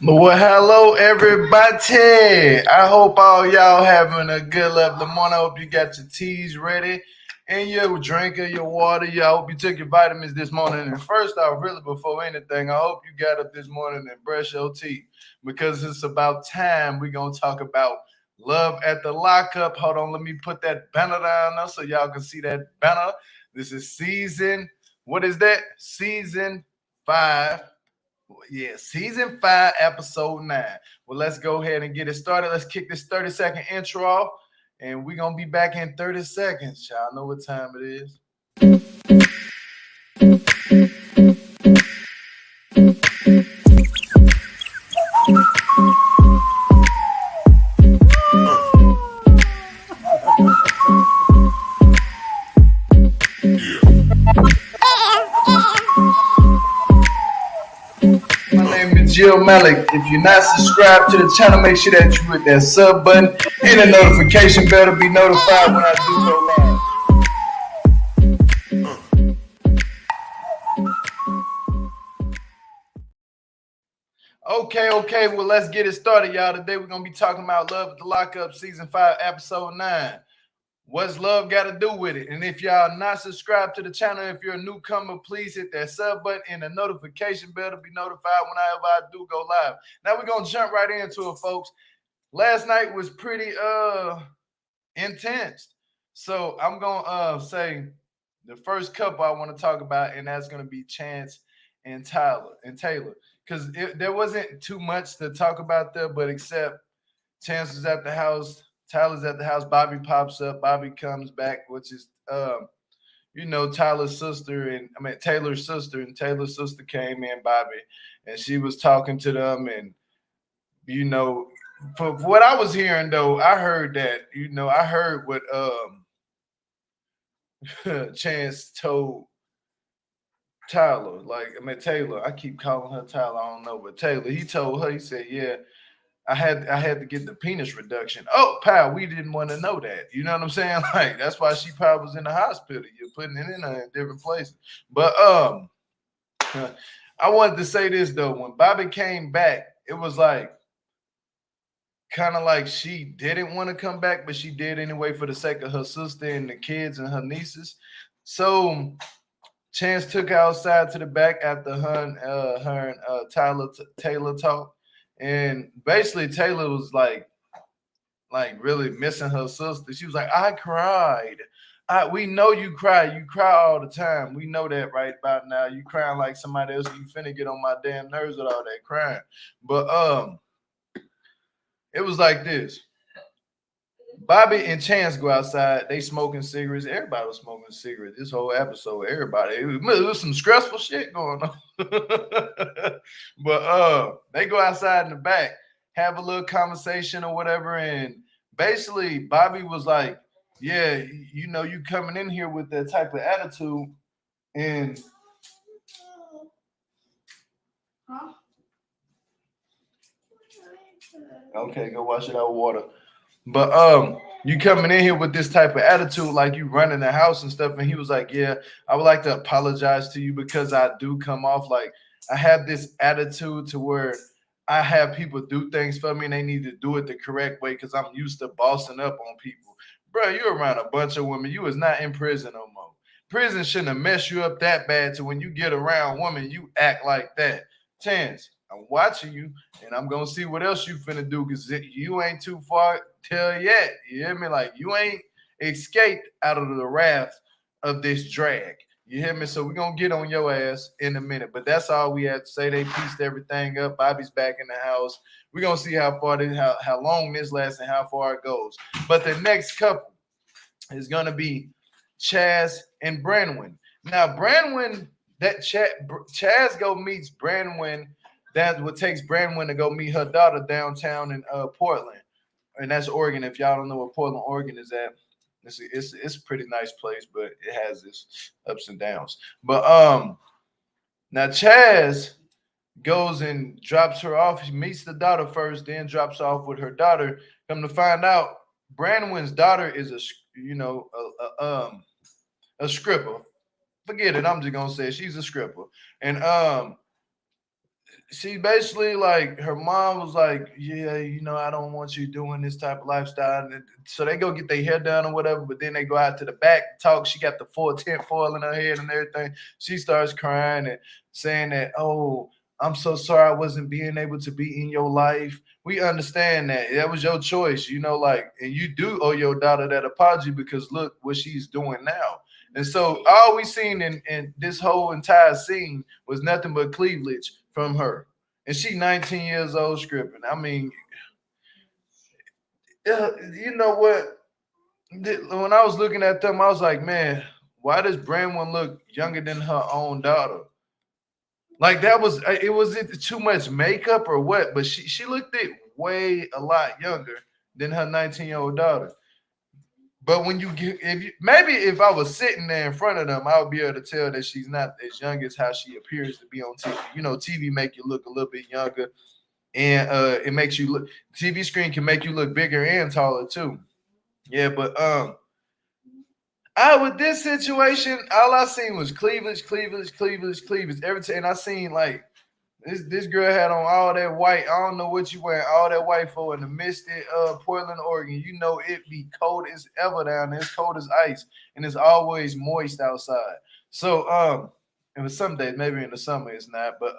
Well, hello everybody. I hope all y'all having a good lovely morning. I hope you got your teas ready and your drink of your water. I hope you took your vitamins this morning. And first off, really before anything, I hope you got up this morning and brush your teeth because it's about time we're gonna talk about love at the lockup. Hold on, let me put that banner down there so y'all can see that banner. This is season. What is that? Season 5. Yeah, season 5, episode 9. Well, let's go ahead and get it started. Let's kick this 30-second intro off, and we're gonna be back in 30 seconds. Y'all know what time it is. Jill Malik. If you're not subscribed to the channel, make sure that you hit that sub button and the notification bell to be notified when I do go live. Okay, well, let's get it started, y'all. Today we're gonna be talking about Love at the Lockup, season 5, episode 9. What's love got to do with it? And if y'all not subscribed to the channel, if you're a newcomer, please hit that sub button and the notification bell to be notified whenever I do go live. Now we're gonna jump right into it, folks. Last night was pretty intense. So I'm gonna say the first couple I want to talk about, and that's gonna be Chance and Taylor. Because there wasn't too much to talk about there, but except Chance was at the house. Tyler's at the house. Bobby pops up. Bobby comes back, which is, Taylor's sister, and Taylor's sister. And Taylor's sister came in, Bobby, and she was talking to them. And for what I was hearing, though, I heard that. I heard what Chance told Tyler. Taylor. I keep calling her Tyler. I don't know, but Taylor. He told her. He said, "Yeah. I had to get the penis reduction." Oh, pal, we didn't want to know that. You know what I'm saying? Like, that's why she probably was in the hospital. You're putting it in her in different places. But I wanted to say this though. When Bobby came back, it was like kind of like she didn't want to come back, but she did anyway for the sake of her sister and the kids and her nieces. So Chance took her outside to the back after her and Taylor talked. And basically, Taylor was like really missing her sister. She was like, "I cried. We know you cry. You cry all the time. We know that right about now. You crying like somebody else. You finna get on my damn nerves with all that crying." But it was like this. Bobby and Chance go outside. They smoking cigarettes. Everybody was smoking cigarettes. This whole episode, everybody. It was some stressful shit going on. But they go outside in the back, have a little conversation or whatever. And basically, Bobby was like, "Yeah, you coming in here with that type of attitude." And okay, go wash it out with water. But you coming in here with this type of attitude, like you running the house and stuff. And he was like, "Yeah, I would like to apologize to you because I do come off like I have this attitude to where I have people do things for me and they need to do it the correct way because I'm used to bossing up on people." Bro, you're around a bunch of women. You was not in prison no more. Prison shouldn't have messed you up that bad to when you get around women, you act like that. Chance, I'm watching you, and I'm gonna see what else you finna do because you ain't too far till yet. You hear me? Like, you ain't escaped out of the wrath of this drag. You hear me? So we're gonna get on your ass in a minute. But that's all we have to say. They pieced everything up. Bobby's back in the house. We're gonna see how long this lasts and how far it goes. But the next couple is gonna be Chaz and Branwyn. Now, Branwyn, Chaz go meets Branwyn. That's what takes Branwyn to go meet her daughter downtown in Portland, and that's Oregon. If y'all don't know where Portland, Oregon is at, it's a pretty nice place, but it has its ups and downs. But now Chaz goes and drops her off. She meets the daughter first, then drops off with her daughter. Come to find out, Branwyn's daughter is a stripper. Forget it. I'm just gonna say she's a stripper, and she basically like her mom was like, yeah, I don't want you doing this type of lifestyle. And so they go get their hair done or whatever, but then they go out to the back talk. She got the full tent foil in her head and everything. She starts crying and saying that, oh, I'm so sorry I wasn't being able to be in your life. We understand that. That was your choice, like, and you do owe your daughter that apology because look what she's doing now. And so all we seen in this whole entire scene was nothing but cleavage from her. And she 19 years old scripting. I mean, you know what? When I was looking at them, I was like, man, why does Brandon look younger than her own daughter? Like that was it too much makeup or what? But she looked it way a lot younger than her 19-year-old daughter. But when you get, if I was sitting there in front of them, I would be able to tell that she's not as young as how she appears to be on TV. TV make you look a little bit younger, and it makes you look. TV screen can make you look bigger and taller too. Yeah, but with this situation, all I seen was cleavage, cleavage, cleavage, cleavage. Every time, and I seen like this girl had on all that white. I don't know what you wearing, all that white for in the misty Portland, Oregon. It be cold as ever down there. It's cold as ice, and it's always moist outside. So it was some days, maybe in the summer it's not, but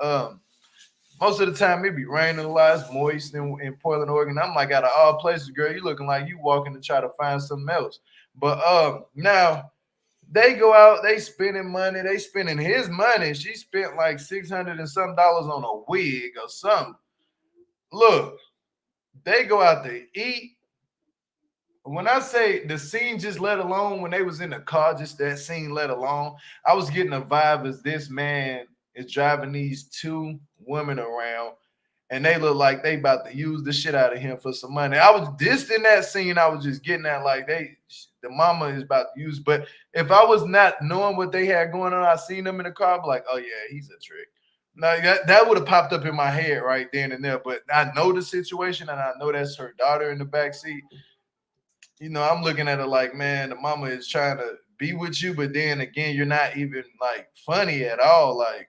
most of the time it be raining a lot, it's moist in Portland, Oregon. I'm like, out of all places, girl, you looking like you walking to try to find something else. But now they go out, they spending money, they spending his money. She spent like $600 and some dollars on a wig or something. Look, they go out to eat. When I say the scene just let alone, when they was in the car, just that scene let alone, I was getting a vibe as this man is driving these two women around and they look like they about to use the shit out of him for some money. I was just in that scene. I was just getting that like the mama is about to use. But if I was not knowing what they had going on, I seen them in the car, I'd be like, oh yeah, he's a trick. Now that would have popped up in my head right then and there. But I know the situation and I know that's her daughter in the back seat. I'm looking at her like, man, the mama is trying to be with you, but then again, you're not even like funny at all. Like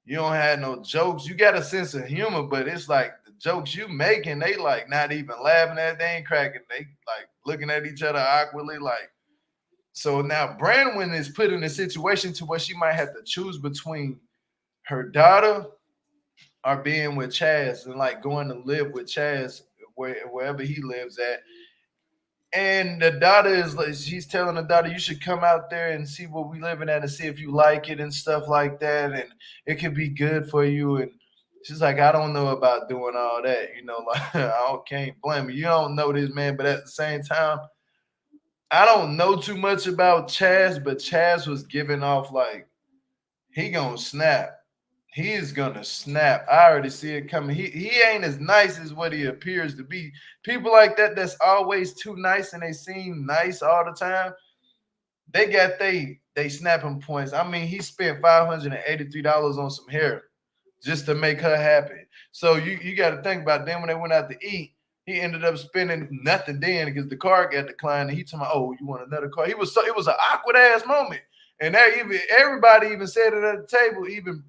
you don't have no jokes. You got a sense of humor, but it's like the jokes you making, they like not even laughing at, they ain't cracking. They like looking at each other awkwardly. Like, so now Brandon is put in a situation to where she might have to choose between her daughter or being with Chaz and like going to live with Chaz wherever he lives at. And the daughter is like, she's telling the daughter, you should come out there and see what we living at and see if you like it and stuff like that. And it could be good for you. And she's like, I don't know about doing all that. Like can't blame you. You don't know this man. But at the same time, I don't know too much about Chaz, but Chaz was giving off like, he gonna snap. He is gonna snap. I already see it coming. He ain't as nice as what he appears to be. People like that that's always too nice and they seem nice all the time. They got they snapping points. I mean, he spent $583 on some hair just to make her happy. So you got to think about them when they went out to eat. He ended up spending nothing then because the car got declined. And he told me, "Oh, you want another car?" It was an awkward ass moment. And everybody even said it at the table. Even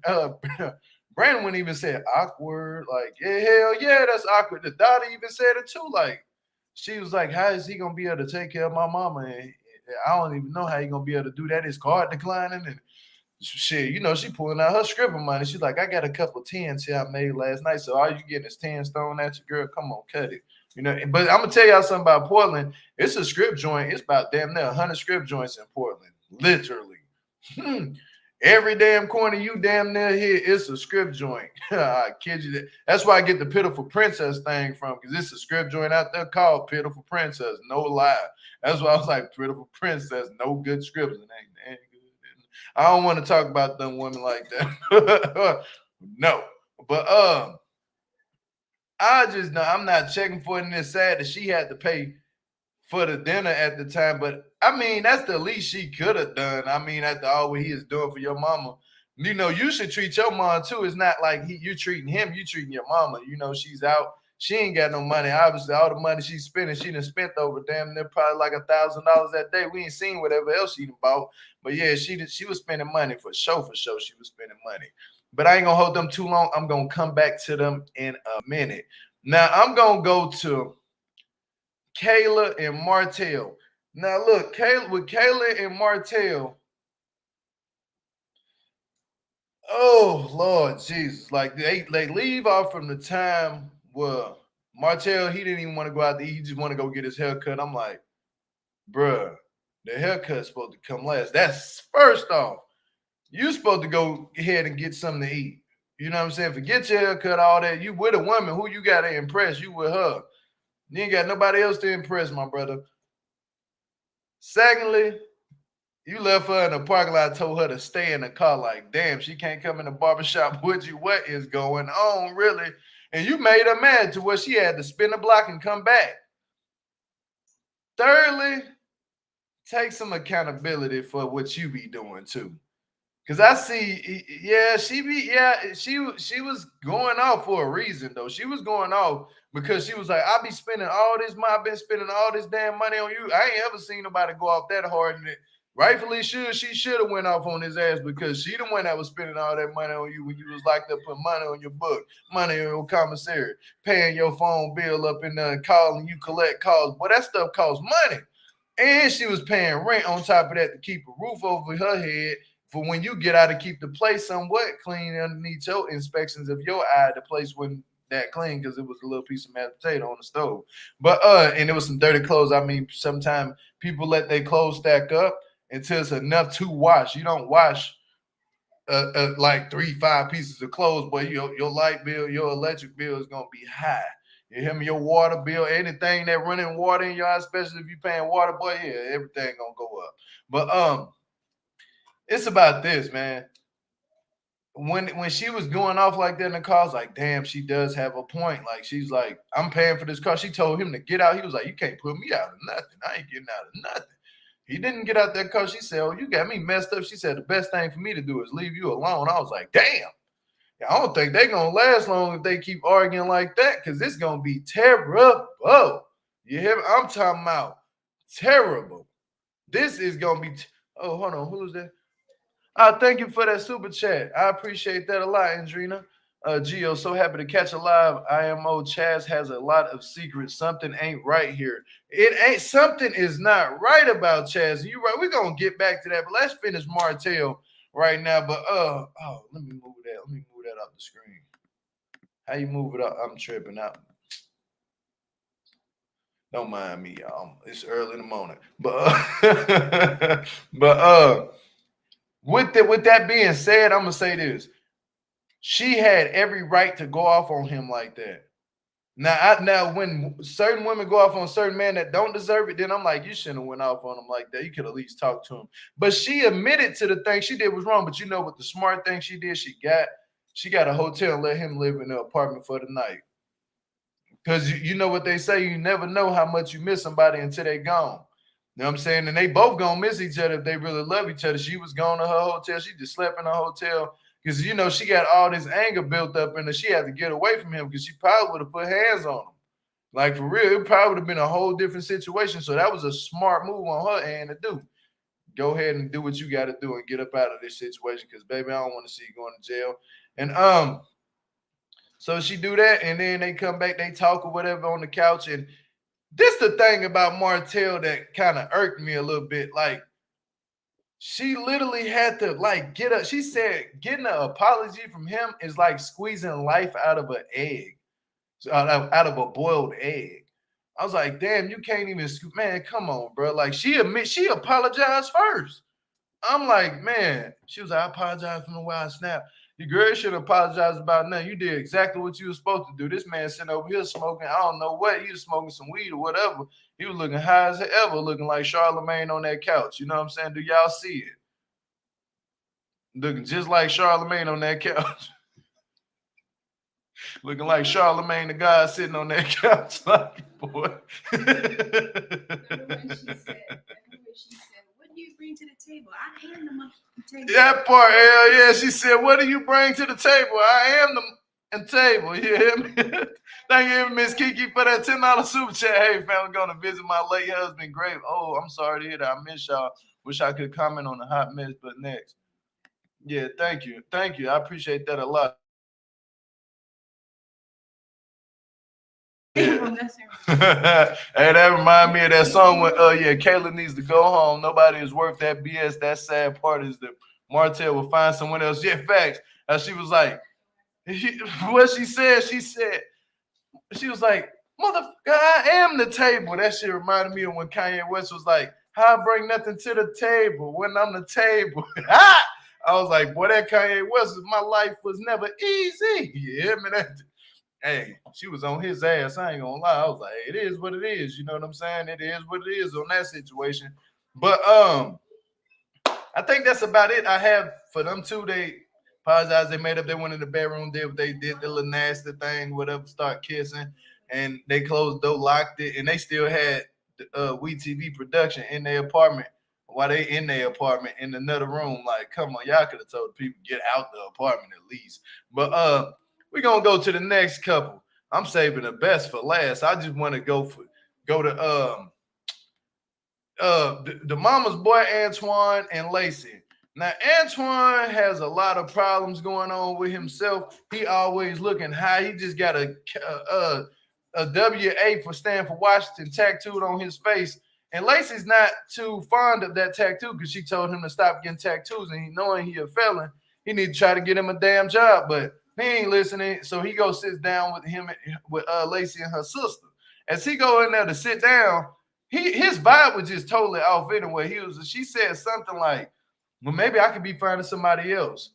Brandon even said awkward. Like, yeah, hell yeah, that's awkward. The daughter even said it too. Like, she was like, how is he gonna be able to take care of my mama? And I don't even know how he gonna be able to do that. His card declining and shit. She pulling out her scribble money. She's like, I got a couple of tens here I made last night. So all you getting is 10 thrown at you, girl. Come on, cut it. But I'm gonna tell y'all something about Portland. It's a script joint. It's about damn near 100 script joints in Portland, literally. Every damn corner you damn near here, it's a script joint. I kid you that. That's why I get the Pitiful Princess thing from, because it's a script joint out there called Pitiful Princess. No lie. That's why I was like, Pitiful Princess, no good scripts. It ain't good. I don't want to talk about them women like that. No. But I just know I'm not checking for it, and it's sad that she had to pay for the dinner at the time. But I mean, that's the least she could have done. I mean, after all what he is doing for your mama, you should treat your mom too. It's not like you treating him, you treating your mama. She's out. She ain't got no money. Obviously, all the money she's spending, she done spent over damn near probably like $1,000 that day. We ain't seen whatever else she done bought. But yeah, she was spending money for sure. She was spending money. but I ain't gonna hold them too long. I'm gonna come back to them in a minute. Now I'm gonna go to Kayla and Martell. Now look, Kayla and Martell. Oh Lord Jesus! Like they leave off from the time where Martell, he didn't even want to go out to eat. He just want to go get his hair cut. I'm like, bruh, the haircut's supposed to come last. That's first off. You supposed to go ahead and get something to eat. You know what I'm saying? Forget your haircut, all that. You with a woman, who you got to impress? You with her. You ain't got nobody else to impress, my brother. Secondly, you left her in the parking lot, told her to stay in the car. Like, damn, she can't come in the barbershop with you. What is going on, really? And you made her mad to where she had to spin the block and come back. Thirdly, take some accountability for what you be doing too. Cause I see, yeah, she was going off for a reason though. She was going off because she was like, I be spending all this money, I've been spending all this damn money on you. I ain't ever seen nobody go off that hard. And rightfully she should have went off on his ass because she the one that was spending all that money on you when you was like to put money on your book, money on your commissary, paying your phone bill up in there and calling you collect calls. But that stuff costs money. And she was paying rent on top of that to keep a roof over her head for when you get out to keep the place somewhat clean underneath your inspections of your eye. The place wasn't that clean because it was a little piece of mashed potato on the stove. But and it was some dirty clothes. I mean, sometimes people let their clothes stack up until it's enough to wash. You don't wash like 3-5 pieces of clothes, but your light bill, your electric bill is gonna be high. You hear me? Your water bill, anything that running water in your house, especially if you're paying water, boy, yeah, everything gonna go up. But it's about this, man. When she was going off like that in the car, I was like, damn, she does have a point. Like, she's like, I'm paying for this car. She told him to get out. He was like, you can't put me out of nothing. I ain't getting out of nothing. He didn't get out that car. She said, oh, you got me messed up. She said, the best thing for me to do is leave you alone. I was like, damn. I don't think they're going to last long if they keep arguing like that because it's going to be terrible. You hear me? I'm talking about terrible. This is going to be. Oh, hold on. Who's that? Thank you for that super chat. I appreciate that a lot, Andrina. Gio, so happy to catch a live. IMO Chaz has a lot of secrets. Something ain't right here. It ain't. Something is not right about Chaz. You right. We're gonna get back to that, but let's finish Martell right now. But let me move that. Let me move that off the screen. How you move it up? I'm tripping out. Don't mind me, y'all. It's early in the morning. But with that being said, I'm gonna say this. She had every right to go off on him like that. Now, when certain women go off on certain men that don't deserve it, then I'm like, you shouldn't have went off on him like that. You could at least talk to him. But she admitted to the thing she did was wrong. But you know what the smart thing she did? She got a hotel and let him live in the apartment for the night. Because you know what they say, you never know how much you miss somebody until they gone. You know what I'm saying? And they both gonna miss each other if they really love each other. She was going to her hotel. She just slept in her hotel because, you know, she got all this anger built up in her. She had to get away from him because she probably would have put hands on him. Like, for real, it probably would have been a whole different situation. So that was a smart move on her end to do. Go ahead and do what you got to do and get up out of this situation because, baby, I don't want to see you going to jail. And so she do that, and then they come back, they talk or whatever on the couch. And this the thing about Martell that kind of irked me a little bit. Like, she literally had to like get up. She said getting an apology from him is like squeezing life out of an egg, out of a boiled egg. I was like, damn, you can't even, man, come on, bro. Like, she apologized first. I'm like, man, she was like, I apologize from the way I snapped. Your girl should apologize about nothing. You did exactly what you were supposed to do. This man sitting over here smoking, I don't know what. He was smoking some weed or whatever. He was looking high as ever, looking like Charlemagne on that couch. You know what I'm saying? Do y'all see it? Looking just like Charlemagne on that couch. Looking like Charlemagne the God sitting on that couch. Like, boy. What do you bring to the table? I am the table. That part, hell yeah. She said, what do you bring to the table? I am the table. You hear me? Thank you, Miss Kiki, for that $10 super chat. Hey, family, going to visit my late husband, Grave. Oh, I'm sorry to hear that. I miss y'all. Wish I could comment on the hot mess, but next. Yeah, thank you. Thank you. I appreciate that a lot. Yeah. Hey, that remind me of that song when yeah, Kayla needs to go home. Nobody is worth that BS. That sad part is that Martell will find someone else. Yeah, facts. She was like, what she was like, motherfucker, I am the table. That shit reminded me of when Kanye West was like, how I bring nothing to the table when I'm the table. I was like, boy, that Kanye West, my life was never easy. Yeah, man, that hey, she was on his ass. I ain't gonna lie. I was like, hey, it is what it is. You know what I'm saying? It is what it is on that situation. But I think that's about it. I have for them two. They apologized. They made up. They went in the bedroom. Did what they did, the little nasty thing, whatever. Start kissing, and they closed the door, locked it, and they still had WETV production in their apartment. While they in their apartment in another room, like, come on, y'all could have told the people get out the apartment at least. But we're gonna go to the next couple. I'm saving the best for last. I just want to go to the mama's boy Antoine and Lacey. Now Antoine has a lot of problems going on with himself. He always looking high. He just got a WA for stand for Washington tattooed on his face. And Lacey's not too fond of that tattoo because she told him to stop getting tattoos, and he knowing he a felon, he need to try to get him a damn job, but he ain't listening. So he goes sits down with him with Lacey and her sister. As he go in there to sit down, his vibe was just totally off anyway. She said something like, well, maybe I could be finding somebody else.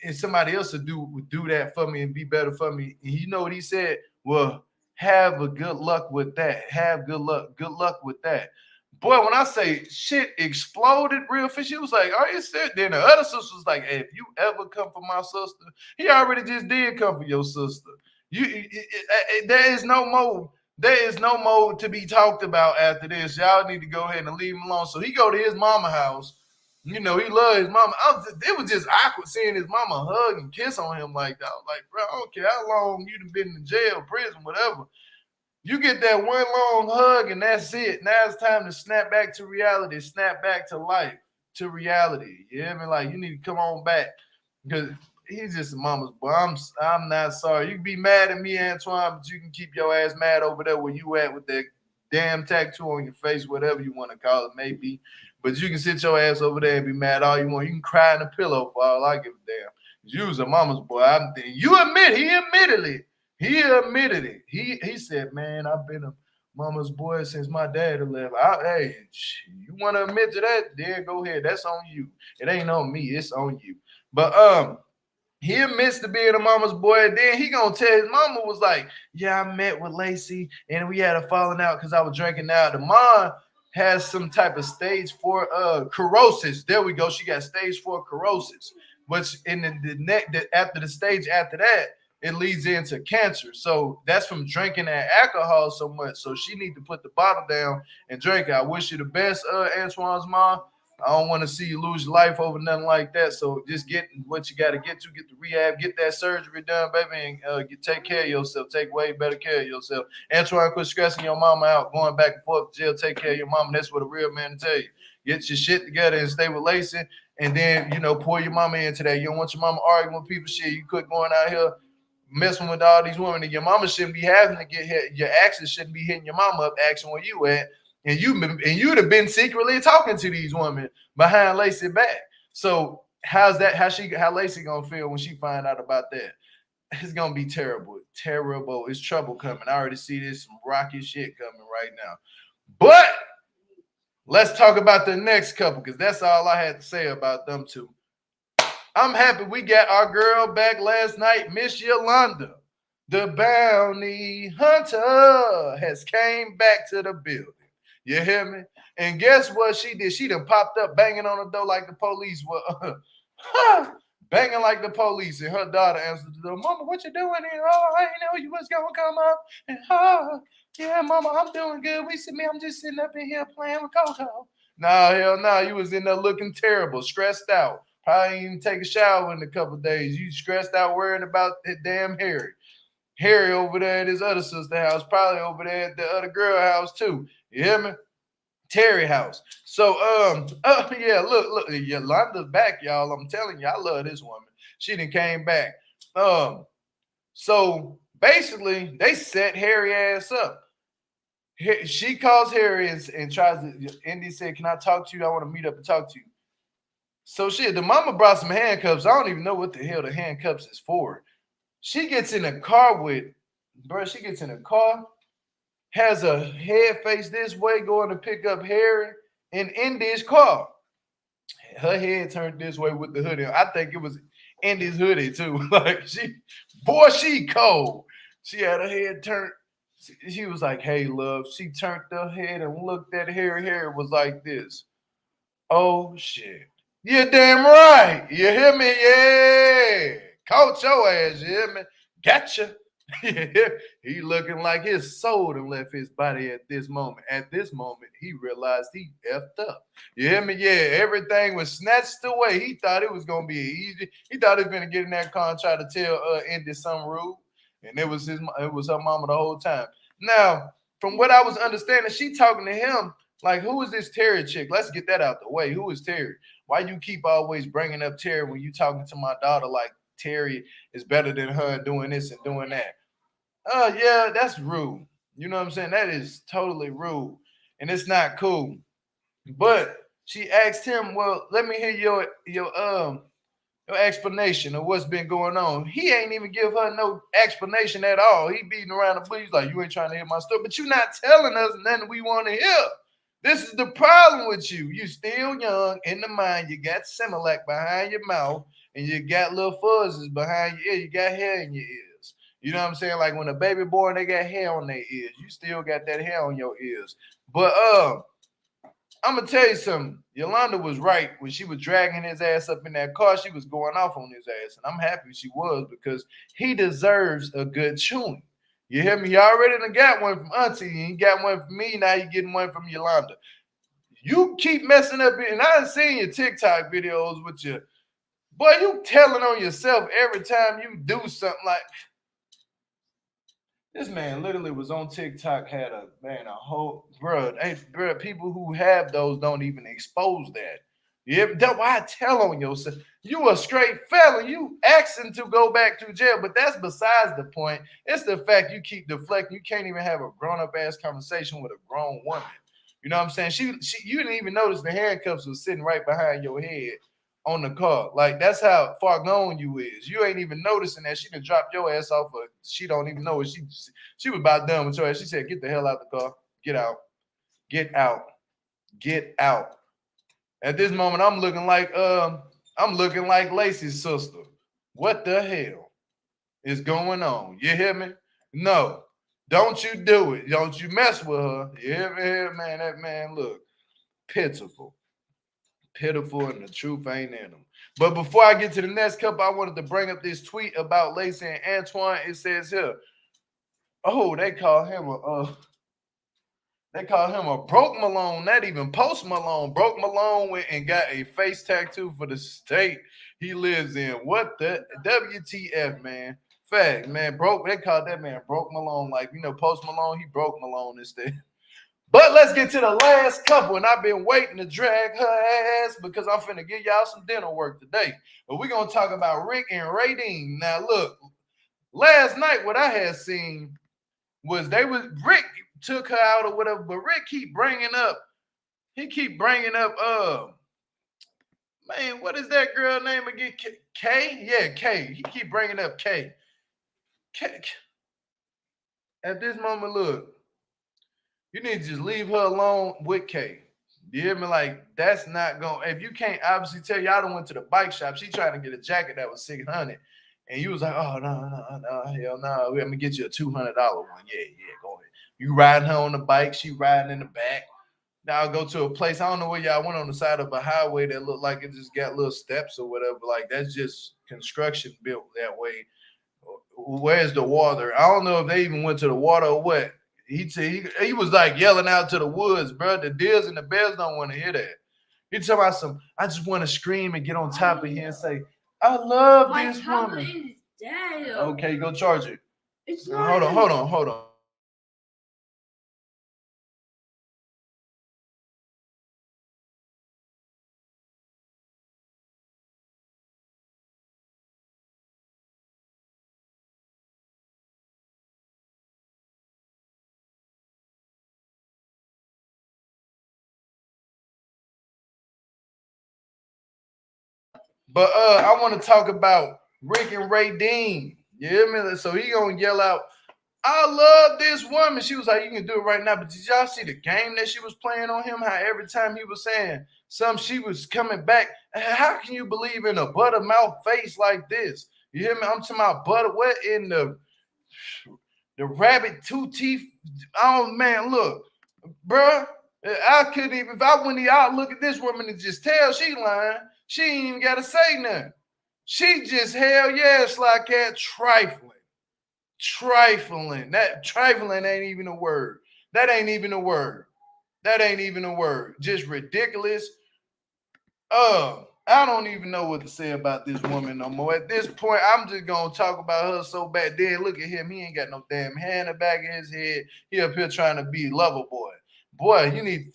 And somebody else would do that for me and be better for me. And you know what he said? Well, have a good luck with that. Have good luck with that. Boy, when I say shit exploded real fast, she was like, are you serious? Then the other sister was like, hey, if you ever come for my sister, he already just did come for your sister. There is no more. There is no more to be talked about after this. Y'all need to go ahead and leave him alone. So he go to his mama house. You know, he loved his mama. It was just awkward seeing his mama hug and kiss on him like that. I was like, bro, I don't care how long you've been in jail, prison, whatever. You get that one long hug and that's it. Now it's time to snap back to reality, snap back to life, to reality. You know what I mean? Like, you need to come on back because he's just a mama's boy. I'm not sorry. You can be mad at me, Antoine, but you can keep your ass mad over there where you at with that damn tattoo on your face, whatever you want to call it, maybe. But you can sit your ass over there and be mad all you want. You can cry in the pillow for all I give a damn. You was a mama's boy. You admit, he admitted it. He admitted it. He said, man, I've been a mama's boy since my dad left. Hey, you want to admit to that? Then go ahead. That's on you. It ain't on me. It's on you. But he admits to being a mama's boy. And then he gonna tell his mama was like, yeah, I met with Lacey and we had a falling out because I was drinking out. The mom has some type of stage 4 cirrhosis. There we go. She got stage 4 cirrhosis, which in the neck that after the stage after that, it leads into cancer. So that's from drinking that alcohol so much. So she need to put the bottle down and drink it. I wish you the best, Antoine's mom. I don't want to see you lose your life over nothing like that. So just get what you got to get the rehab, get that surgery done, baby, and take care of yourself. Take way better care of yourself. Antoine, quit stressing your mama out, going back and forth to jail. Take care of your mama. That's what a real man will tell you. Get your shit together and stay with Lacey, and then, pull your mama into that. You don't want your mama arguing with people. Shit, you quit going out here messing with all these women, and your mama shouldn't be having to get hit. Your actions shouldn't be hitting your mama up, asking where you at. And you'd have been secretly talking to these women behind Lacey back. So how's that? How Lacey gonna feel when she find out about that? It's gonna be terrible. Terrible. It's trouble coming. I already see this some rocky shit coming right now. But let's talk about the next couple, because that's all I had to say about them two. I'm happy we got our girl back last night, Miss Yolanda. The bounty hunter has came back to the building. You hear me? And guess what she did? She done popped up banging on the door like the police were. Banging like the police. And her daughter answered the door, Mama, what you doing here? Oh, I didn't know you was going to come up. And yeah, Mama, I'm doing good. I'm just sitting up in here playing with Coco. No, hell no. You was in there looking terrible, stressed out. Probably even take a shower in a couple of days. You stressed out worrying about that damn Harry. Harry over there at his other sister's house, probably over there at the other girl house too. You hear me? Terry house. So yeah, look, Yolanda's back, y'all. I'm telling you, I love this woman. She done came back. So basically, they set Harry ass up. She calls Harry and tries to. Indy said, "Can I talk to you? I want to meet up and talk to you." So shit, the mama brought some handcuffs. I don't even know what the hell the handcuffs is for. She gets in a car with, bro. She gets in a car, has a head face this way, going to pick up Harry in Indy's car. Her head turned this way with the hoodie. I think it was Indy's hoodie too. Like she cold. She had her head turned. She was like, "Hey, love." She turned her head and looked at Harry. Harry was like this. Oh shit. You're damn right. You hear me? Yeah. Caught your ass, you hear me? Gotcha. He looking like his soul done left his body at this moment. At this moment, he realized he effed up. You hear me? Yeah, everything was snatched away. He thought it was gonna be easy. He thought he was gonna get in that car and try to tell Indy something rude. And it was her mama the whole time. Now, from what I was understanding, she talking to him like, who is this Terry chick? Let's get that out the way. Who is Terry? Why you keep always bringing up Terry when you talking to my daughter like Terry is better than her doing this and doing that? Oh, yeah, that's rude. You know what I'm saying? That is totally rude. And it's not cool. But she asked him, well, let me hear your explanation of what's been going on. He ain't even give her no explanation at all. He beating around the bush. He's like, you ain't trying to hear my story, but you not telling us nothing we want to hear. This is the problem with you. You still young in the mind. You got Similac behind your mouth, and you got little fuzzes behind your ear. You got hair in your ears. You know what I'm saying? Like when a baby born, they got hair on their ears. You still got that hair on your ears. But I'm gonna tell you something. Yolanda was right when she was dragging his ass up in that car. She was going off on his ass, and I'm happy she was because he deserves a good chewing. You hear me? You already done got one from Auntie, and you got one from me. Now you getting one from Yolanda. You keep messing up, and I done seen your TikTok videos with you. Boy, you telling on yourself every time you do something like this. Man literally was on TikTok, had a whole bro. People who have those don't even expose that. Yeah, that's why I tell on yourself. You a straight felon. You asking to go back to jail, but that's besides the point. It's the fact you keep deflecting. You can't even have a grown-up ass conversation with a grown woman. You know what I'm saying? She you didn't even notice the handcuffs was sitting right behind your head on the car. Like that's how far gone you is. You ain't even noticing that she done dropped your ass off. She don't even know it. She was about done with your ass. She said, "Get the hell out the car. Get out. Get out. Get out." At this moment, I'm looking like Lacey's sister. What the hell is going on? You hear me? No, don't you do it. Don't you mess with her. You hear me, man? That man look pitiful. Pitiful, and the truth ain't in them. But before I get to the next couple, I wanted to bring up this tweet about Lacey and Antoine. It says here, oh, they call him a broke Malone, not even Post Malone. Broke Malone went and got a face tattoo for the state he lives in. What the WTF, man? Fact, man. Broke. They called that man Broke Malone. Like, Post Malone, he broke Malone instead. But let's get to the last couple, and I've been waiting to drag her ass because I'm finna give y'all some dinner work today. But we're gonna talk about Rick and Radine. Now, look, last night what I had seen was Rick took her out or whatever, but Rick keep bringing up, man, what is that girl name again? Kay? Yeah, Kay. He keep bringing up Kay. At this moment, look, you need to just leave her alone with Kay. You hear me? Like, that's not going, if you can't obviously tell, y'all done went to the bike shop. She trying to get a jacket that was $600. And you was like, oh, no, hell no. Let me get you a $200 one. Yeah, go ahead. You riding her on the bike. She riding in the back. Now I'll go to a place. I don't know where y'all went on the side of a highway that looked like it just got little steps or whatever. Like, that's just construction built that way. Where's the water? I don't know if they even went to the water or what. He was like yelling out to the woods, bro. The deers and the bears don't want to hear that. He talking about I just want to scream and get on top of here and say, I love this woman. Okay, go charge it. Hold on. But I want to talk about Rick and Ray Dean. You hear me? So he gonna yell out, I love this woman. She was like, you can do it right now. But did y'all see the game that she was playing on him? How every time he was saying something, she was coming back. How can you believe in a buttermouth face like this? You hear me? I'm talking about butter. What in the rabbit two teeth? Oh man, look, bruh. I couldn't even, if I went out look at this woman and just tell she lying, she ain't even gotta say nothing. She just hell yes like that trifling. Trifling. That trifling ain't even a word. That ain't even a word. That ain't even a word. Just ridiculous. I don't even know what to say about this woman no more. At this point, I'm just gonna talk about her so bad. Then look at him. He ain't got no damn hair in the back of his head. He up here trying to be lover boy. Boy, you need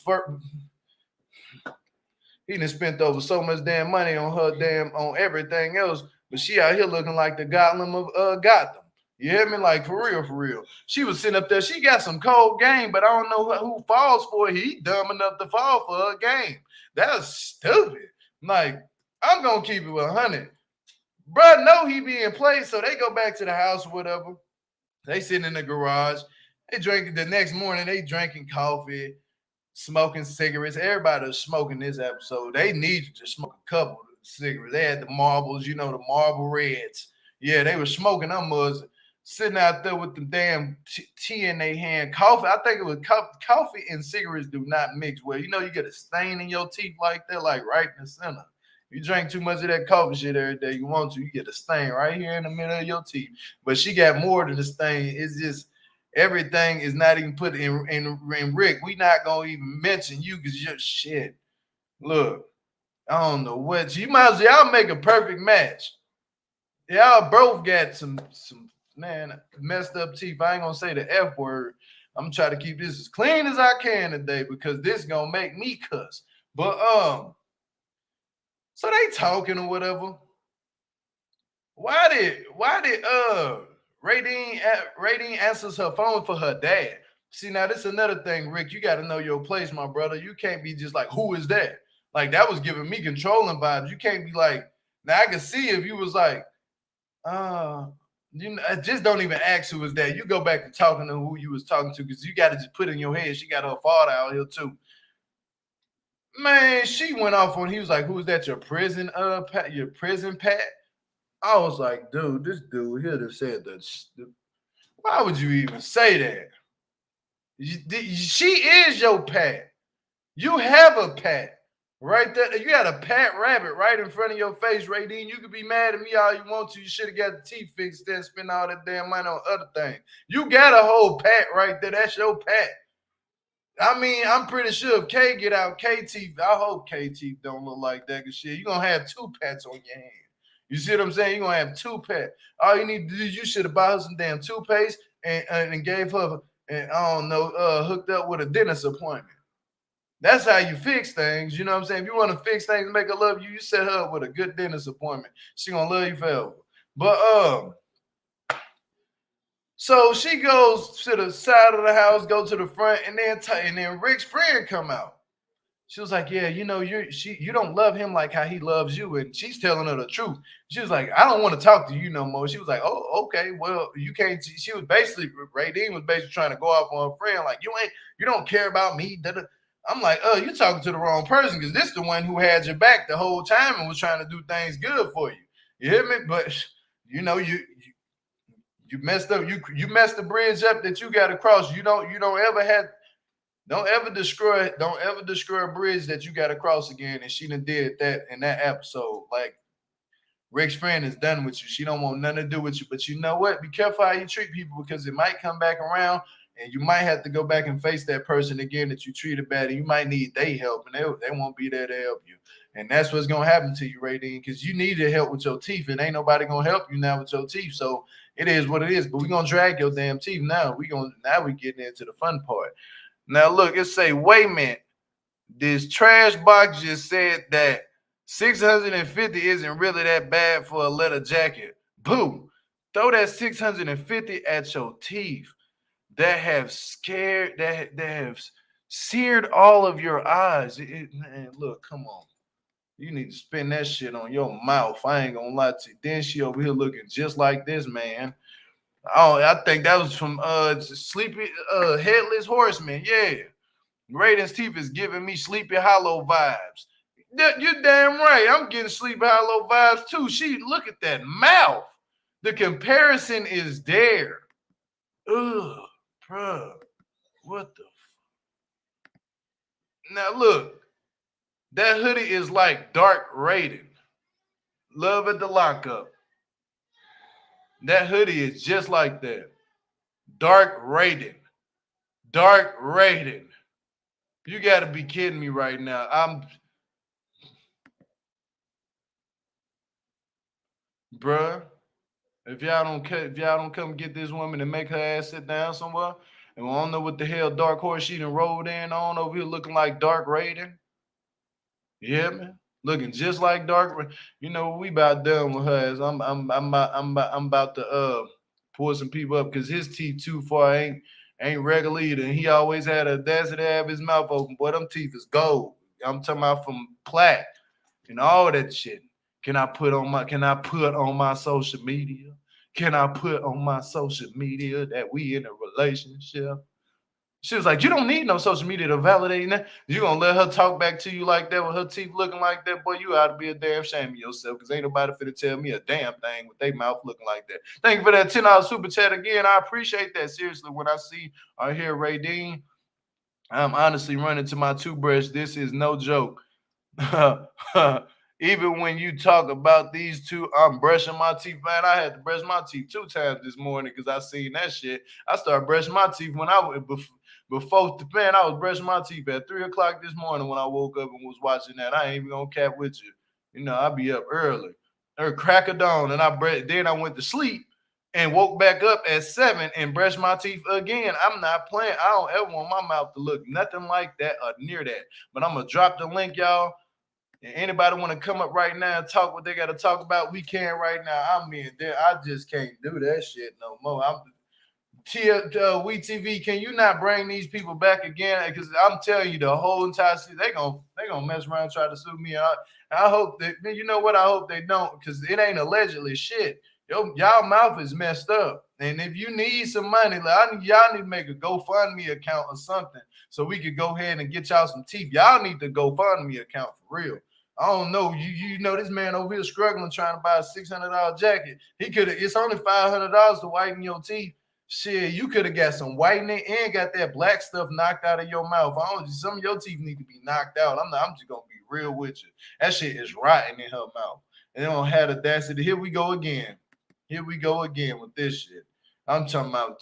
he done spent over so much damn money on her damn on everything else, but she out here looking like the Gotham of Gotham. You hear me? Like for real, for real. She was sitting up there. She got some cold game, but I don't know who falls for it. He dumb enough to fall for her game. That's stupid. Like, I'm gonna keep it 100. Bruh, know he be in place, so they go back to the house or whatever. They sitting in the garage. They drinking the next morning. They drinking coffee, smoking cigarettes. Everybody was smoking this episode. They needed to smoke a couple of cigarettes. They had the marbles, you know, the marble reds. Yeah, they were smoking them was sitting out there with the damn tea in their hand. Coffee, I think it was coffee and cigarettes do not mix well. You know, you get a stain in your teeth like that, like right in the center. You drink too much of that coffee shit every day you want to, you get a stain right here in the middle of your teeth. But she got more than a stain. It's just everything is not even put in Rick. We not gonna even mention you because you're shit. Look, I don't know what you might as well y'all make a perfect match. Y'all both got some man messed up teeth. I ain't gonna say the F word. I'm trying to keep this as clean as I can today because this gonna make me cuss. But so they talking or whatever. Why did Radine answers her phone for her dad? See, now this is another thing, Rick. You got to know your place, my brother. You can't be just like, who is that? Like that was giving me controlling vibes. You can't be like, now I can see if you was like, you know, just don't even ask who was that. You go back to talking to who you was talking to because you got to just put in your head. She got her father out here too. Man, she went off on. He was like, "Who's that? Your prison, Pat? Your prison Pat?" I was like, "Dude, this dude here that said that. Why would you even say that? She is your Pat. You have a Pat right there. You got a Pat rabbit right in front of your face, Radine. You could be mad at me all you want to. You should have got the teeth fixed and spend all that damn money on other things. You got a whole Pat right there. That's your Pat." I mean, I'm pretty sure if K get out K teeth, I hope K teeth don't look like that. Cause shit, you're gonna have two pats on your hand. You see what I'm saying? You're gonna have two pats. All you need to do, you should have bought her some damn toothpaste and gave her, and I don't know, hooked up with a dentist appointment. That's how you fix things. You know what I'm saying? If you want to fix things and make her love you, you set her up with a good dentist appointment. She gonna love you forever. But so she goes to the side of the house, go to the front, and then Rick's friend come out. She was like, "Yeah, you know, you don't love him like how he loves you," and she's telling her the truth. She was like, "I don't want to talk to you no more." She was like, "Oh, okay, well, you can't." She was basically Radine was basically trying to go off on her friend, like, you don't care about me." I'm like, "Oh, you're talking to the wrong person because this is the one who had your back the whole time and was trying to do things good for you. You hear me? But you know, you messed up. You messed the bridge up that you got to cross. You don't ever destroy a bridge that you got to cross again. And she done did that in that episode. Like Rick's friend is done with you. She don't want nothing to do with you. But you know what? Be careful how you treat people because it might come back around and you might have to go back and face that person again that you treated bad. And you might need their help and they won't be there to help you. And that's what's going to happen to you, Radine, because you needed help with your teeth and ain't nobody going to help you now with your teeth. So it is what it is. But we're going to drag your damn teeth now. Now we're getting into the fun part. Now, look, it say, wait a minute. This trash box just said that 650 isn't really that bad for a leather jacket. Boo. Throw that 650 at your teeth that have seared all of your eyes. Man, look, come on. You need to spin that shit on your mouth. I ain't gonna lie to you. Then she over here looking just like this man. Oh, I think that was from Sleepy Headless Horseman. Yeah. Raiden's teeth is giving me Sleepy Hollow vibes. You're damn right. I'm getting Sleepy Hollow vibes too. Look at that mouth. The comparison is there. Ugh, bruh. What the Now look, that hoodie is like dark Raiden. Love at the lockup. That hoodie is just like that. Dark Raiden. Dark Raiden. You gotta be kidding me right now. Bruh. If y'all don't come get this woman and make her ass sit down somewhere, and we don't know what the hell dark horse she done rolled in on over here looking like Dark Raiden. Yeah, man. Looking just like Dark. You know, we about done with her ass. I'm about to pull some people up because his teeth too far ain't regular either. And he always had a audacity to have his mouth open. Boy, them teeth is gold. I'm talking about from plaque and all that shit. Can I put on my social media? Can I put on my social media that we in a relationship? She was like, you don't need no social media to validate that. You gonna let her talk back to you like that with her teeth looking like that? Boy, you ought to be a damn shame of yourself because ain't nobody finna tell me a damn thing with their mouth looking like that. Thank you for that $10 super chat again. I appreciate that. Seriously, when I see or hear Ray Dean, I'm honestly running to my toothbrush. This is no joke. Even when you talk about these two, I'm brushing my teeth, man. I had to brush my teeth 2 times this morning because I seen that shit. I started brushing my teeth when I was before the man. I was brushing my teeth at 3 o'clock this morning when I woke up and was watching that. I ain't even gonna cap with you. You know, I be up early or crack of dawn, and then I went to sleep and woke back up at 7 and brushed my teeth again. I'm not playing. I don't ever want my mouth to look nothing like that or near that. But I'm gonna drop the link, y'all. And anybody want to come up right now and talk what they got to talk about, we can right now. I mean, I just can't do that shit no more. WETV, can you not bring these people back again? Because I'm telling you, the whole entire season, they gonna mess around and try to sue me. I hope that, you know what? I hope they don't, because it ain't allegedly shit. Y'all mouth is messed up. And if you need some money, y'all need to make a GoFundMe account or something so we could go ahead and get y'all some teeth. Y'all need the GoFundMe account for real. I don't know. You know this man over here struggling trying to buy a $600 jacket. It's only $500 to whiten your teeth. Shit, you could have got some whitening and got that black stuff knocked out of your mouth. Some of your teeth need to be knocked out. I'm just gonna be real with you. That shit is rotten in her mouth. And they don't have the audacity. Here we go again. Here we go again with this shit. I'm talking about.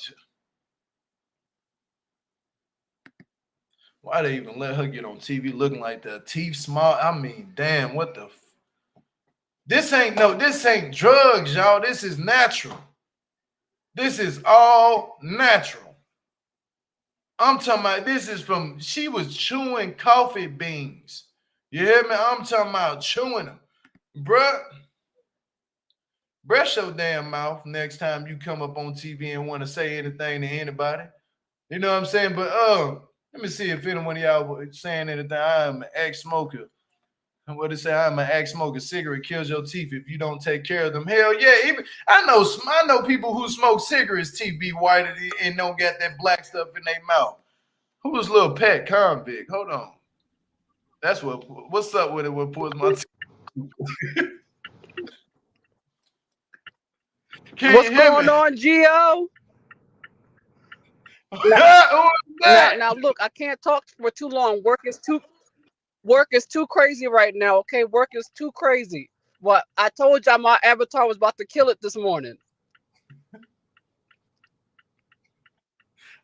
Why they even let her get on TV looking like the teeth small? I mean, damn, what the? This ain't drugs, y'all. This is natural. This is all natural. I'm talking about this is she was chewing coffee beans. You hear me? I'm talking about chewing them. Bruh, brush your damn mouth next time you come up on TV and want to say anything to anybody. You know what I'm saying? But let me see if anyone of y'all was saying anything. I am an ex-smoker. What it say? I'm an ex-smoker. Cigarette kills your teeth if you don't take care of them. Hell yeah! Even I know people who smoke cigarettes, teeth be white and don't get that black stuff in their mouth. Who was little pet convict? Hold on. That's what's up with it? What pulls my teeth? What's going on, Gio? Now, look, I can't talk for too long. Work is too crazy right now. Okay, work is too crazy. But I told y'all my avatar was about to kill it this morning.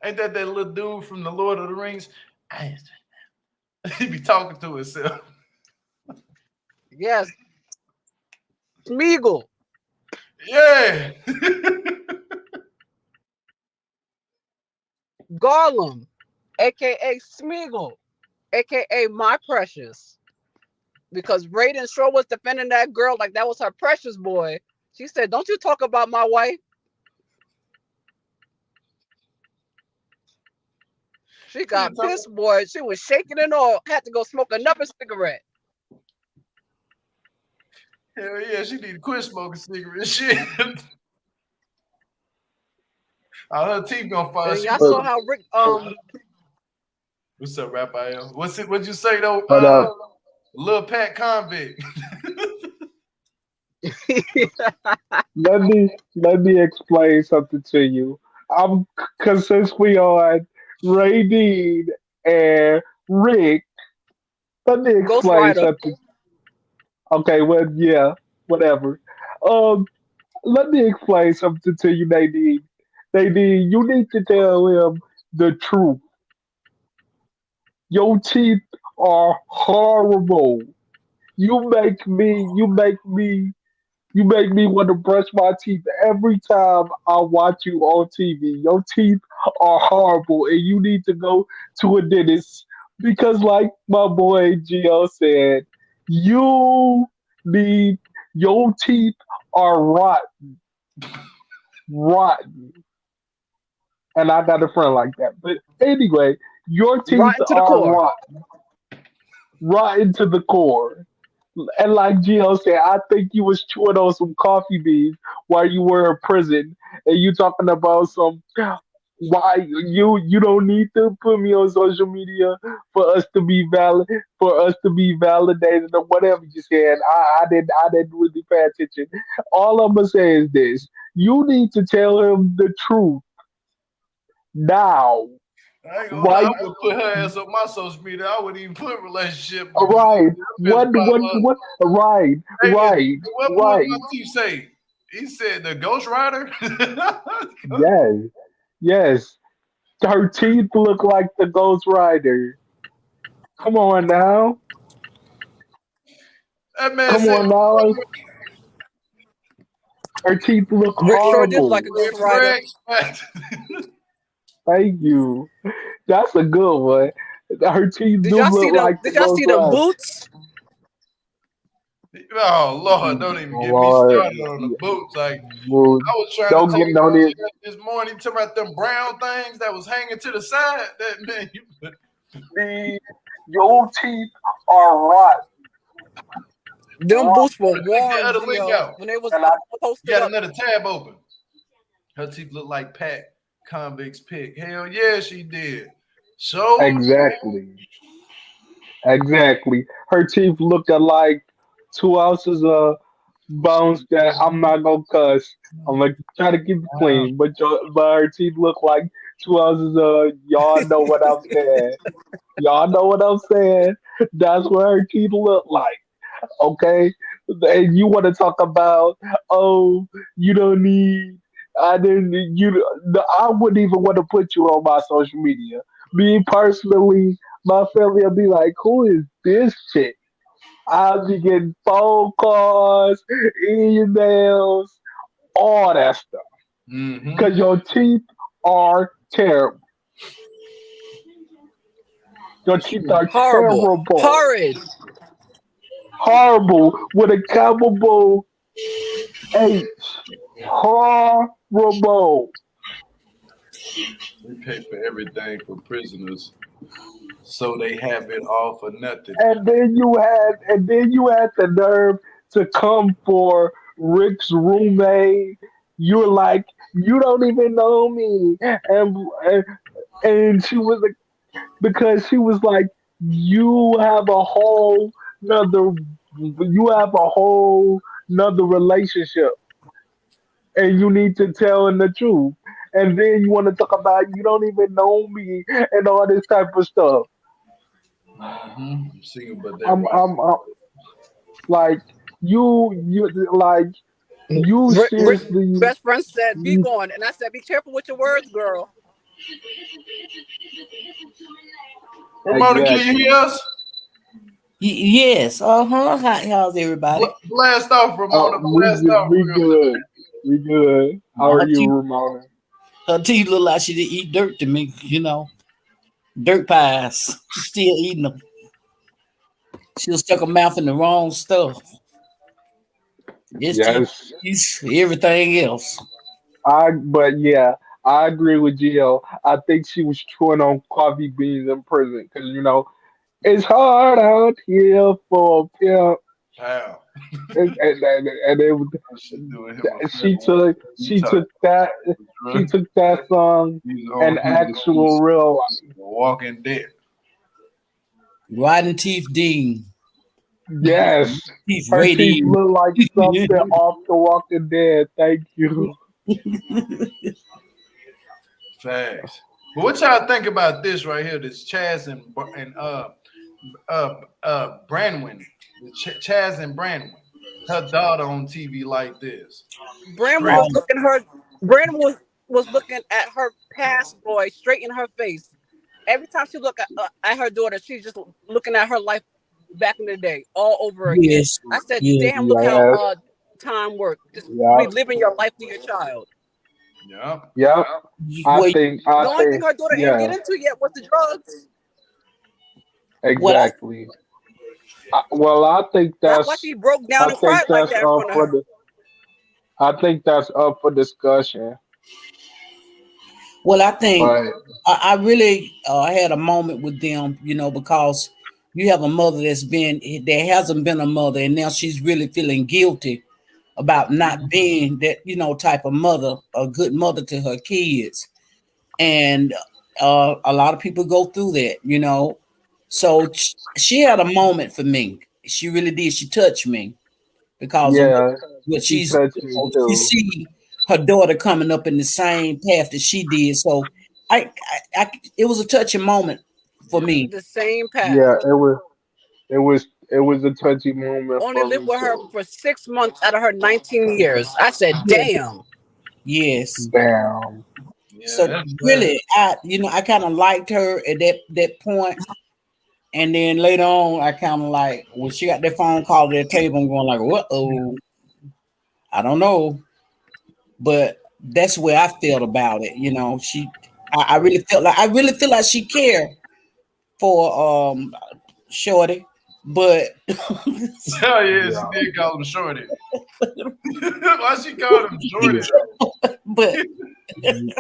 Ain't that little dude from the Lord of the Rings? He be talking to himself. Yes, Smeagol. Yeah. Gollum, aka Smeagol, aka my precious. Because Raiden sure was defending that girl like that was her precious boy. She said, "Don't you talk about my wife." She got pissed, boy. She was shaking and all. Had to go smoke another cigarette. Hell yeah, she need to quit smoking cigarettes. Shit. Her teeth gonna fall. And She y'all was saw so. how Rick What's up, Raphael? What's it? What'd you say though? But Lil Pat Convict. let me explain something to you. I'm because since we on Ray Dean and Rick, let me Ghost explain Rider. something. Okay, well, yeah, whatever. Um, let me explain something to you, Nadine. Nadine, you need to tell him the truth. Your teeth are horrible. You make me want to brush my teeth every time I watch you on TV. Your teeth are horrible, and you need to go to a dentist because, like my boy Gio said, you need your teeth are rotten, and I got a friend like that. But anyway, your teeth Rotten to the are core. rotten to the core. And like Gio said, I think you was chewing on some coffee beans while you were in prison, and you talking about some why you don't need to put me on social media for us to be validated or whatever you said. I didn't really pay attention. All I'm gonna say is this: you need to tell him the truth now. I ain't gonna lie, Right, I would put her ass on my social media. I wouldn't even put relationship. right. Bitch pop up. What? Right, Hey, what would right. my teeth say? He said the Ghost Rider. Yes, yes. Her teeth look like the Ghost Rider. Come on now. That man Come said on now. Her teeth look Rick sure did look like horrible. a Ghost Rider. correct. Thank you. That's a good one. Her teeth Did do y'all see look them? like the Did y'all Ghost see them Rider. boots? Oh Lord, don't even get me Lord, started on the boots. Like well, I was trying to don't tell get you no need. this morning, talking about them brown things that was hanging to the side. That man, The Your teeth are Them rotten, boots were take that warm, other link Gio, out. when they was and I You posted got up. another tab open. Her teeth look like Pat Convict's pick. Hell yeah, she did. So exactly, exactly. Her teeth look like 2 ounces of bones that I'm not gonna cuss. I'm gonna try to keep it clean, but her teeth look like 2 ounces of y'all know what I'm saying. Y'all know what I'm saying. That's what her teeth look like. Okay, and you want to talk about oh you don't need. I didn't. I wouldn't even want to put you on my social media. Me personally, my family will be like, "Who is this chick?" I'll be getting phone calls, emails, all that stuff. mm-hmm. Because your teeth are terrible. Your teeth are Horrible. terrible. Horrid. Horrible with a capital H. Horrible. We pay for everything for prisoners, so they have it all for nothing. And then you had the nerve to come for Rick's roommate. You're like, you don't even know me. And she was like, because she was like, you have a whole another you have a whole another relationship and you need to tell him the truth. And then you want to talk about you don't even know me and all this type of stuff. Mm-hmm. I'm singing, but that I'm white. I'm, I'm like you like you Rick seriously best friend said, "Be you, gone," and I said, "Be careful with your words, girl." Ramona, can you exactly. hear us? Yes. Uh-huh. How's everybody? Blast off, Ramona. Blast off We real good. good. We good. How No, are her you, teeth, Ramona? her teeth look like she did eat dirt to me, dirt pies. She's still eating them. She'll stuck her mouth in the wrong stuff. Yes, teeth, Yes. everything else. But yeah, I agree with Gio. I think she was chewing on coffee beans in prison because it's hard out here for a pimp Wow. and it was, She doing him a she favor. took You she talking took that she drug? took that song and actual real life. Walking Dead. Riding Teeth Dean. Yes, Teeth her teeth radiating. look like something off The Walking Dead. Thank you. Facts. But what y'all think about this right here? This Chaz and Branwyn, Chaz and Branwyn, her daughter on TV like this. Brandon Straight. was looking her. Brandon was looking at her past boy straight in her face. Every time she looked at her daughter, she's just looking at her life back in the day all over again. Yes. I said, Yeah. "Damn, look how Yes, time works. Just yep, reliving your life through your child." Yeah. yep. Well, The only thing her daughter ain't get Yeah, into yet was the drugs. well, exactly. Well, That's why she broke I down and think cried like that's that in up front of for her. the I think that's up for discussion. well, I think But I really had a moment with them, because you have a mother there hasn't been a mother, and now she's really feeling guilty about not being that, type of mother, a good mother to her kids. And a lot of people go through that. So she had a moment for me. She really did. She touched me because of yeah, what she she's, touched me she too. see her daughter coming up in the same path that she did. So it was a touching moment for me. The same path. Yeah, it was a touchy moment Only for lived me with her too. for 6 months out of her 19 years. I said, Yeah. "Damn." Yes. Damn. Yeah, So that's bad. really, I kind of liked her at that point. And then later on, I kind of like when she got that phone call at the table, I'm going like, "Uh-oh, I don't know," but that's where I felt about it. I really feel like she cared for Shorty, but Oh yeah, she Yeah. did call him Shorty. Why she called him Shorty but though?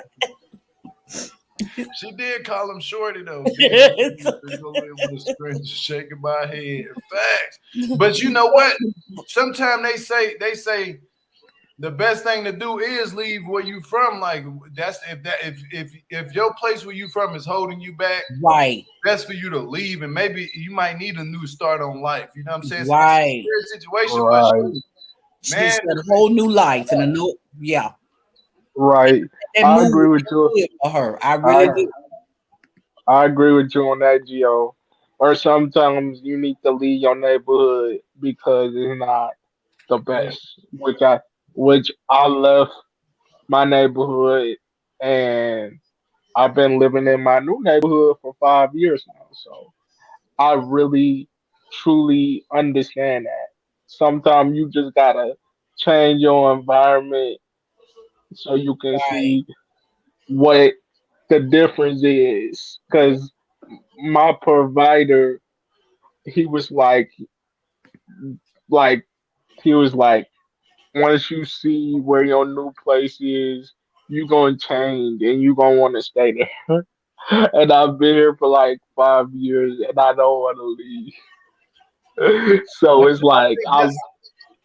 She did call him Shorty though. Then they go in with a screen shaking my head. Facts. But you know what? Sometimes they say the best thing to do is leave where you from. Like that's if your place where you from is holding you back, right, best for you to leave, and maybe you might need a new start on life. You know what I'm saying? So this is a right. weird situation, but Right. shoot, She needs man, to start a whole new life and a new, yeah. Right. That I move agree with was you. good for her. I I really do. I agree with you on that, Gio. Or sometimes you need to leave your neighborhood because it's not the yeah, best. Which I left my neighborhood and I've been living in my new neighborhood for 5 years now. So I really truly understand that. Sometimes you just gotta change your environment so you can Right, see what the difference is. Cause my provider, he was like he was like, once you see where your new place is, you gonna change and you gonna want to stay there. And I've been here for like 5 years and I don't want to leave. So but it's like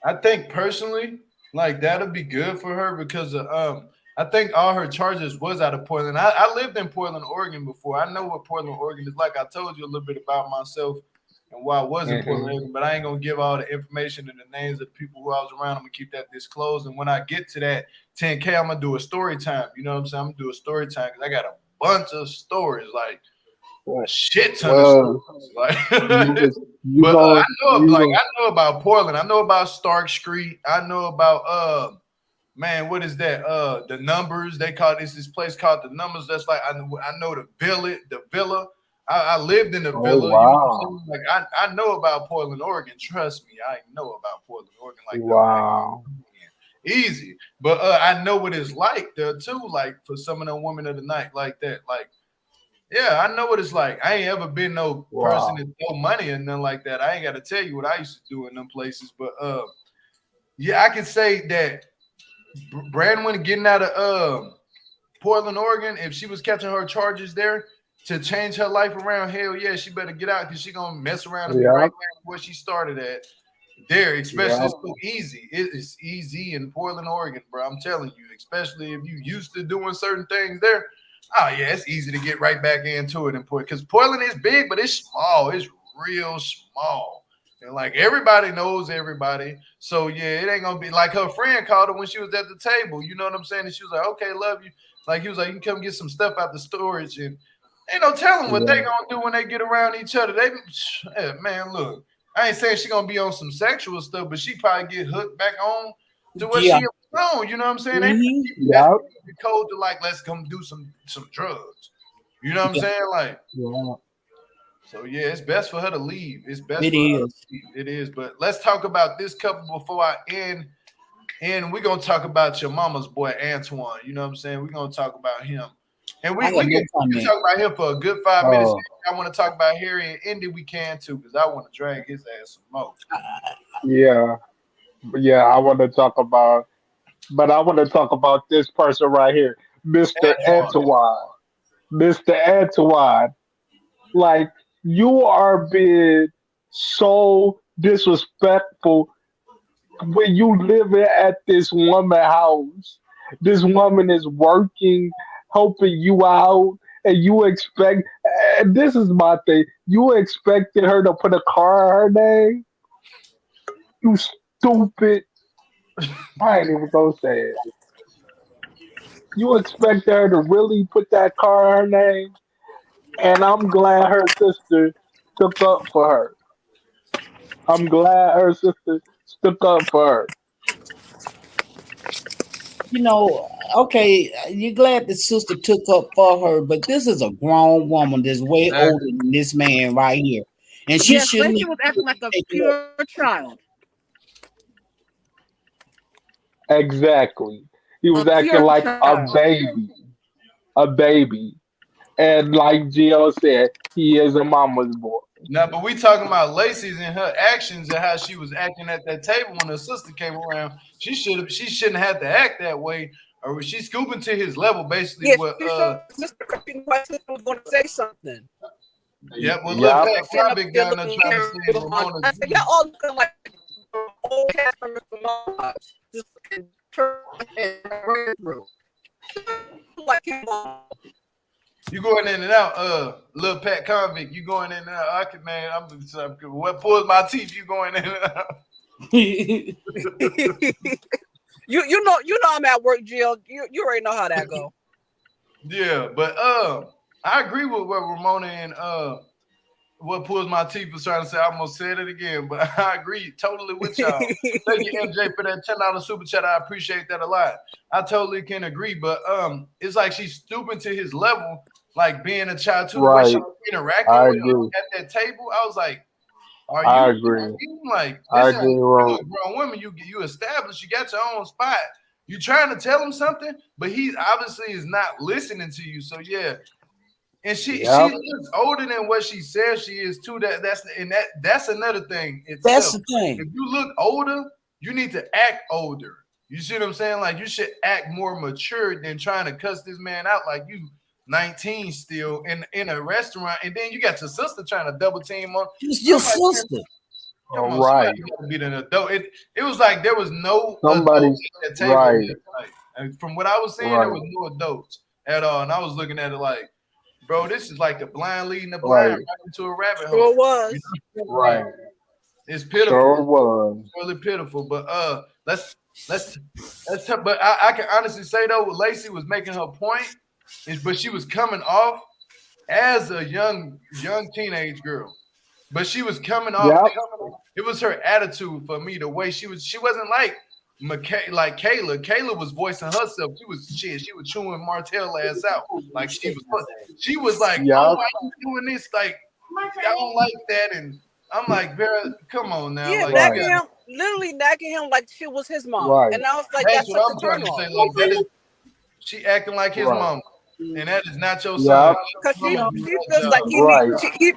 I think personally, like that'll be good for her because I think all her charges was out of Portland. I lived in Portland, Oregon before. I know what Portland, Oregon is like. I told you a little bit about myself and why I was in Portland, mhm. Oregon, but I ain't gonna give all the information and the names of the people who I was around. I'm gonna keep that disclosed. And when I get to that 10K, I'm gonna do a story time. You know what I'm saying? I'm gonna do a story time because I got a bunch of stories, like a Well, shit ton of well, stories. Like you you but go you I go. know about Portland. I know about Stark Street. I know about man, what is that? The numbers. They call this place called the numbers. That's like I know the villa. I lived in the Oh villa. You know what wow, I'm saying? Like I know about Portland, Oregon. Trust me, I know about Portland, Oregon, like the back wow, easy. But I know what it's like there too. Like for some of the women of the night, like that. Like yeah, I know what it's like. I ain't ever been no person wow. that throw money and nothing like that. I ain't got to tell you what I used to do in them places. But yeah, I can say that Brandon getting out of Portland, Oregon, if she was catching her charges there to change her life around, hell yeah, she better get out because she gonna mess around and be right Yep. back where she started at. there, especially it's so easy. It is easy in Portland, Oregon, bro. I'm telling you, especially if you used to doing certain things there. Oh yeah, it's easy to get right back into it in Portland because Portland is big, but it's small. It's real small, and like everybody knows everybody. So yeah, it ain't gonna be like her friend called her when she was at the table. You know what I'm saying? And she was like, "Okay, love you." Like he was like, "You can come get some stuff out the storage," and ain't no telling what they gonna do when they get around each other. They, man, look. I ain't saying she gonna be on some sexual stuff, but she probably get hooked back on to what she on. You know what I'm saying? That's cold to like, let's come do some drugs. You know what I'm saying? Like, so yeah, it's best for her to leave. It's best. It is. It is. But let's talk about this couple before I end. And we're gonna talk about your mama's boy Antoine. You know what I'm saying? We're gonna talk about him. And we can talk about him for a good 5 minutes. I want to talk about Harry and Indy. We can too, because I want to drag his ass some more. Yeah, I want to talk about, but I want to talk about this person right here, Mr. Antoine. Mr. Antoine, like you are being so disrespectful when you living at this woman house. This woman is working, helping you out, and you expect, and this is my thing, you expected her to put a car in her name? You stupid. I ain't even gonna say it. You expect her to really put that car in her name? And I'm glad her sister stuck up for her. I'm glad her sister stuck up for her. You know, okay, you're glad the sister took up for her, but this is a grown woman that's way older than this man right here. And she shouldn't. She was acting like a pure child. Exactly. He was acting like a baby. A baby. And like Gio said, he is a mama's boy. No, but we talking about Lacey's and her actions and how she was acting at that table when her sister came around. She shouldn't have to act that way, or she's scooping to his level, basically. Yes, Mr. Christian was going to say something. Yeah, well, look, that big guy trying to say I said, y'all all looking like old cast members from Mars. Just like him. You going in and out, little Pat Convict. You going in and out. I can, man. What pulls my teeth? You going in and out. you know I'm at work, Jill. You already know how that go. Yeah, but I agree with what Ramona and what pulls my teeth was trying to say. I almost said it again, but I agree totally with y'all. Thank you, MJ, for that $10 super chat. I appreciate that a lot. I totally can agree, but it's like she's stooping to his level, like being a child too. Right. The way she was interacting with him at that table, I was like, I agree. Like, I agree. Grown women, you established, you got your own spot. You trying to tell him something, but he obviously is not listening to you. So yeah. And she looks older than what she says she is too. That's another thing. That's the thing. If you look older, you need to act older. You see what I'm saying? Like you should act more mature than trying to cuss this man out like you 19 still in a restaurant, and then you got your sister trying to double team on. Your sister. All right. Be an adult. It was like there was no adults at the table. Right. Like, from what I was saying, there was no adults at all, and I was looking at it like, bro, this is like the blind leading the blind right into a rabbit hole. Sure was. You know? Right. It's pitiful. Sure was. It's really pitiful. But let's talk, but I can honestly say though, what Lacey was making her point but she was coming off as a young teenage girl. But she was coming off. It was her attitude for me, the way she wasn't like like Kayla. Kayla was voicing herself. She was chewing Martell ass out. Like she was like, oh, why are you doing this? Like, I don't like that. And I'm like, Vera, come on now. Yeah, like, literally nagging him like she was his mom. Right. And I was like, that's what I'm trying to say. Like, that is, she acting like his mom. And that is not your son. Because she feels like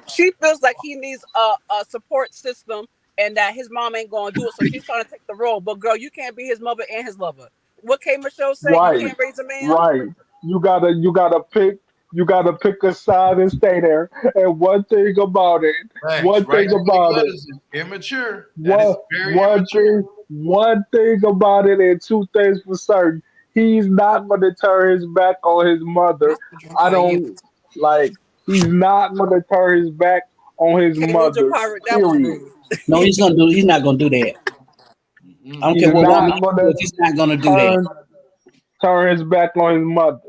she feels like he needs a support system, and that his mom ain't going to do it, so she's trying to take the role. But girl, you can't be his mother and his lover. What K. Michelle said? Right. You can't raise a man. Right. You gotta pick You gotta pick a side and stay there. And one thing about it, Thanks. one thing Writing big about it, letters is immature. That is one very one immature. thing, one thing about it, and two things for certain. He's not gonna turn his back on his mother. I don't like. He's not gonna turn his back on his Okay, Ninja mother. Pirate, that was Period. rude. No, he's not gonna do that. I don't Mm-mm. care He's what woman not he gonna with, he's not gonna do that. turn turn his back on his mother.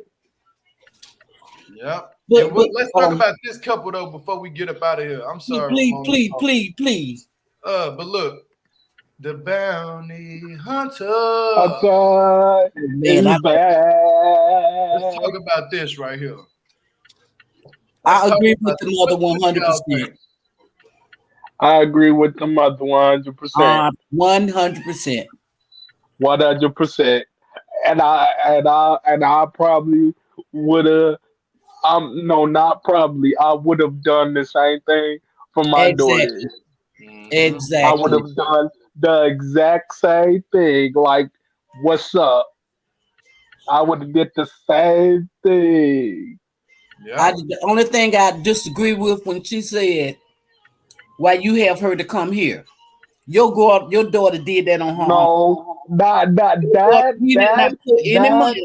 Yep. But And but let's talk about this couple though before we get up out of here. I'm sorry, please, Ramon. please, please, please. But look, the bounty hunter. Hunter Man, is Let's back. talk about this right here. Let's I talk agree with about the this. mother What do y'all 100%. think? I agree with the mother 100%. 100%. 100%. And I probably would have no, not probably. I would have done the same thing for my Exactly. daughters. Mhm. I would Exactly. have done the exact same thing. Like, what's up? I would have did the same thing. Yeah. The only thing I disagree with when she said, "Why you have her to come here?" Your daughter did that on her own. No, not He did not put any that. money.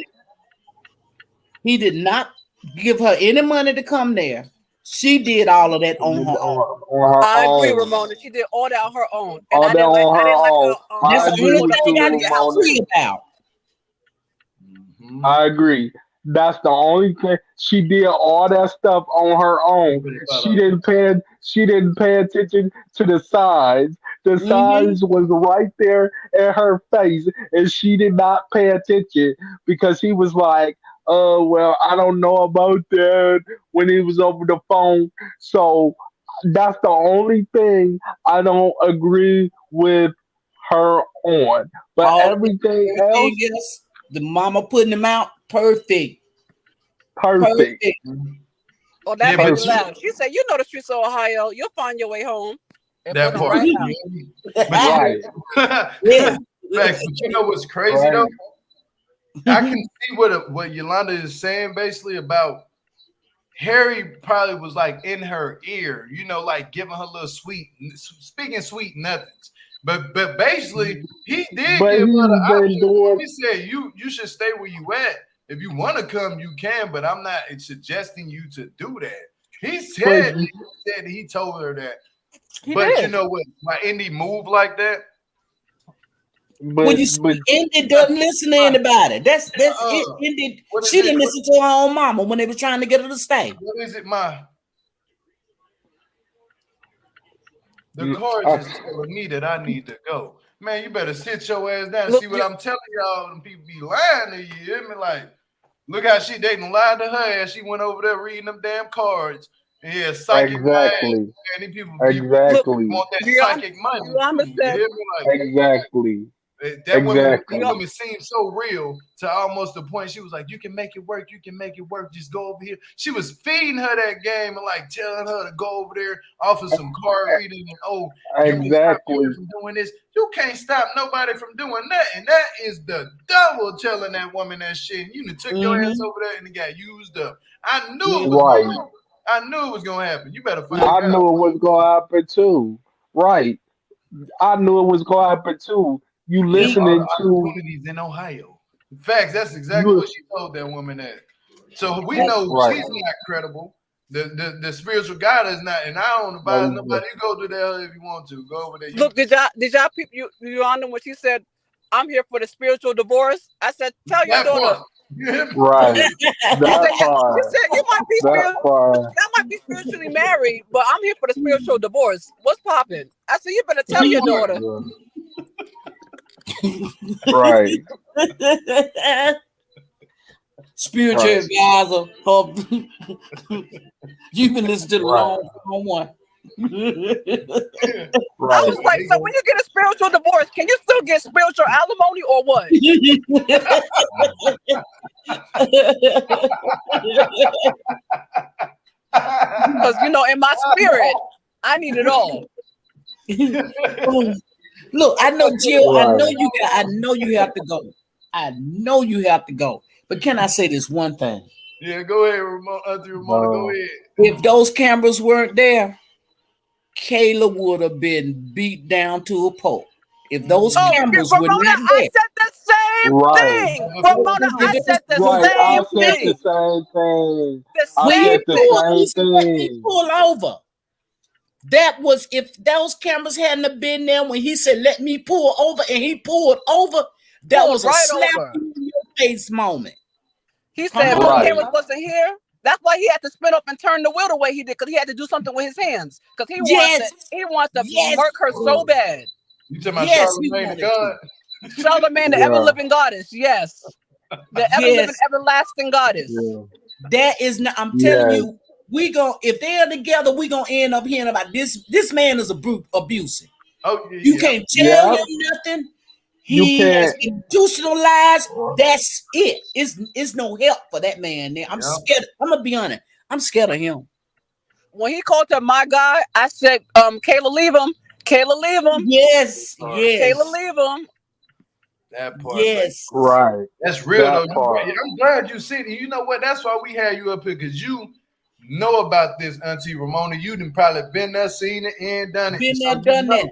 He did not give her any money to come there. She did all of that on her own. On her I agree, own. Ramona. She did all that on her own, and All that on I her didn't like own. how That's I the she agree only pulled with up thing to I you, India house. Ramona. disagree about. Mhm. I agree. That's the only thing. She did all that stuff on her own. Open it She up. didn't pay. She didn't pay attention to the signs. The Hmm. signs was right there in her face, and she did not pay attention because he was like, well, I don't know about that," when he was over the phone. So that's the only thing I don't agree with her on. But All everything everything else, else, the mama putting them out, perfect, perfect. perfect. Oh, Yeah, that made but me Perfect. laugh. She said, "You know the streets of Ohio. You'll find your way home and put that them part. right out." But you Right. Yeah. facts, but you know what's crazy though? Right. I can see what Yolanda is saying basically about Harry probably was like in her ear, like giving her little speaking sweet nothings. But basically, he did But give her the he's been option. doing, He said, "You should stay where you at. If you want to come, you can, but I'm not suggesting you to do that." but He said he told her that. He But you did. know what? Why Indy move like that? When but you but see Indy doesn't listen to anybody. That's it. Uh, Indy, what is she it? didn't listen to her own mama when they was trying to get her to stay. What is it? The mm, cards uh, is telling me that I need to go. Man, you better sit your ass down and Look, see what I'm telling y'all. And people be lying to you. You hear me? Like, look how they done lied to her ass. She went over there reading them damn cards. And yeah, psychic mind. exactly, And these people be look. exactly, want that Rihanna, psychic money Rihanna too. You said, hear me? Like, exactly, that woman, them exactly. Rihanna, women seemed so real to almost the point she was like, "You can make it work. You can make it work. Just go over here." She was feeding her that game and like telling her to go over there, offer some card reading, and you can stop you Exactly. from doing this. You can't stop nobody from doing that, and that is the devil telling that woman that shit. And you done took your ass Mm-hmm. over there and it got used up. I knew it was Mm-hmm. gonna Right. happen. I knew it was gonna happen. You better find I out. knew it was gonna happen too. Right. I knew it was gonna happen too. You Yeah, all listening the to opportunities in Ohio. In fact, that's exactly you what she told that woman that. So we That, know right. she's not credible. The spiritual God is not, and I don't advise Ex- nobody. You go to the hell if you want to. Go over there. look. Did y'all people Rihanna when she said, "I'm here for the spiritual divorce"? I said, "Tell your That daughter." part. You hear me? Right. She said, That "Yeah." She part. said, "You might be That spiritual. part. Y'all might be spiritually married, but I'm here for the spiritual divorce. What's popping?" I said, "You better tell That your part. daughter." Yeah. Right. spiritual Right. advisor. You've been listening to the Right. wrong one. I Right. was like, "So when you get a spiritual divorce, can you still get spiritual alimony or what?" Because in my spirit, I need it all. Look, I know, Jill. Right. I know you have to go. I know you have to go. But can I say this one thing? Yeah, go ahead, Auntie Ramona. Go ahead. If those cameras weren't there, Kayla would have been beat down to a pulp. If those Oh, cameras were Ramona, not I there, said the same Right. thing. Ramona, if I it said the was Right. I same said the thing. same thing. The I when he same said the thing. pulled, he same said, "Let me thing. pull over." That was if those cameras hadn't have been there when he said, "Let me pull over," and he pulled over. That Pulled was a right slap over. in your face moment. He Come said if on, those Right. cameras now. wasn't here, that's why he had to spin up and turn the wheel the way he did, because he had to do something with his hands. Because Yes, he wants to yes, murk her so bad. You talking about yes, he Charlemagne the wanted God? to. Charlemagne, the ever Yeah. living goddess, yes. The ever living, Yes, everlasting goddess. Yeah. that is not. I'm telling Yes. you, we going if they're together, we gonna end up hearing about this. This man is abusive. Oh You yeah. can't tell Yep. him nothing. You He has can't. institutionalized. That's it. It's no help for that man there. I'm Yep. scared. I'm gonna be honest. I'm scared of him. When he called her my guy, I said, Kayla, leave him. Kayla, leave him. Yes, Kayla, yes, leave him. That part, right? yes. Right. That's real though. That part. I'm glad you see it. You know what? That's why we had you up here, because you know about this, Auntie Ramona. You done probably been there, seen it, and done it. Been So there, you done know. that.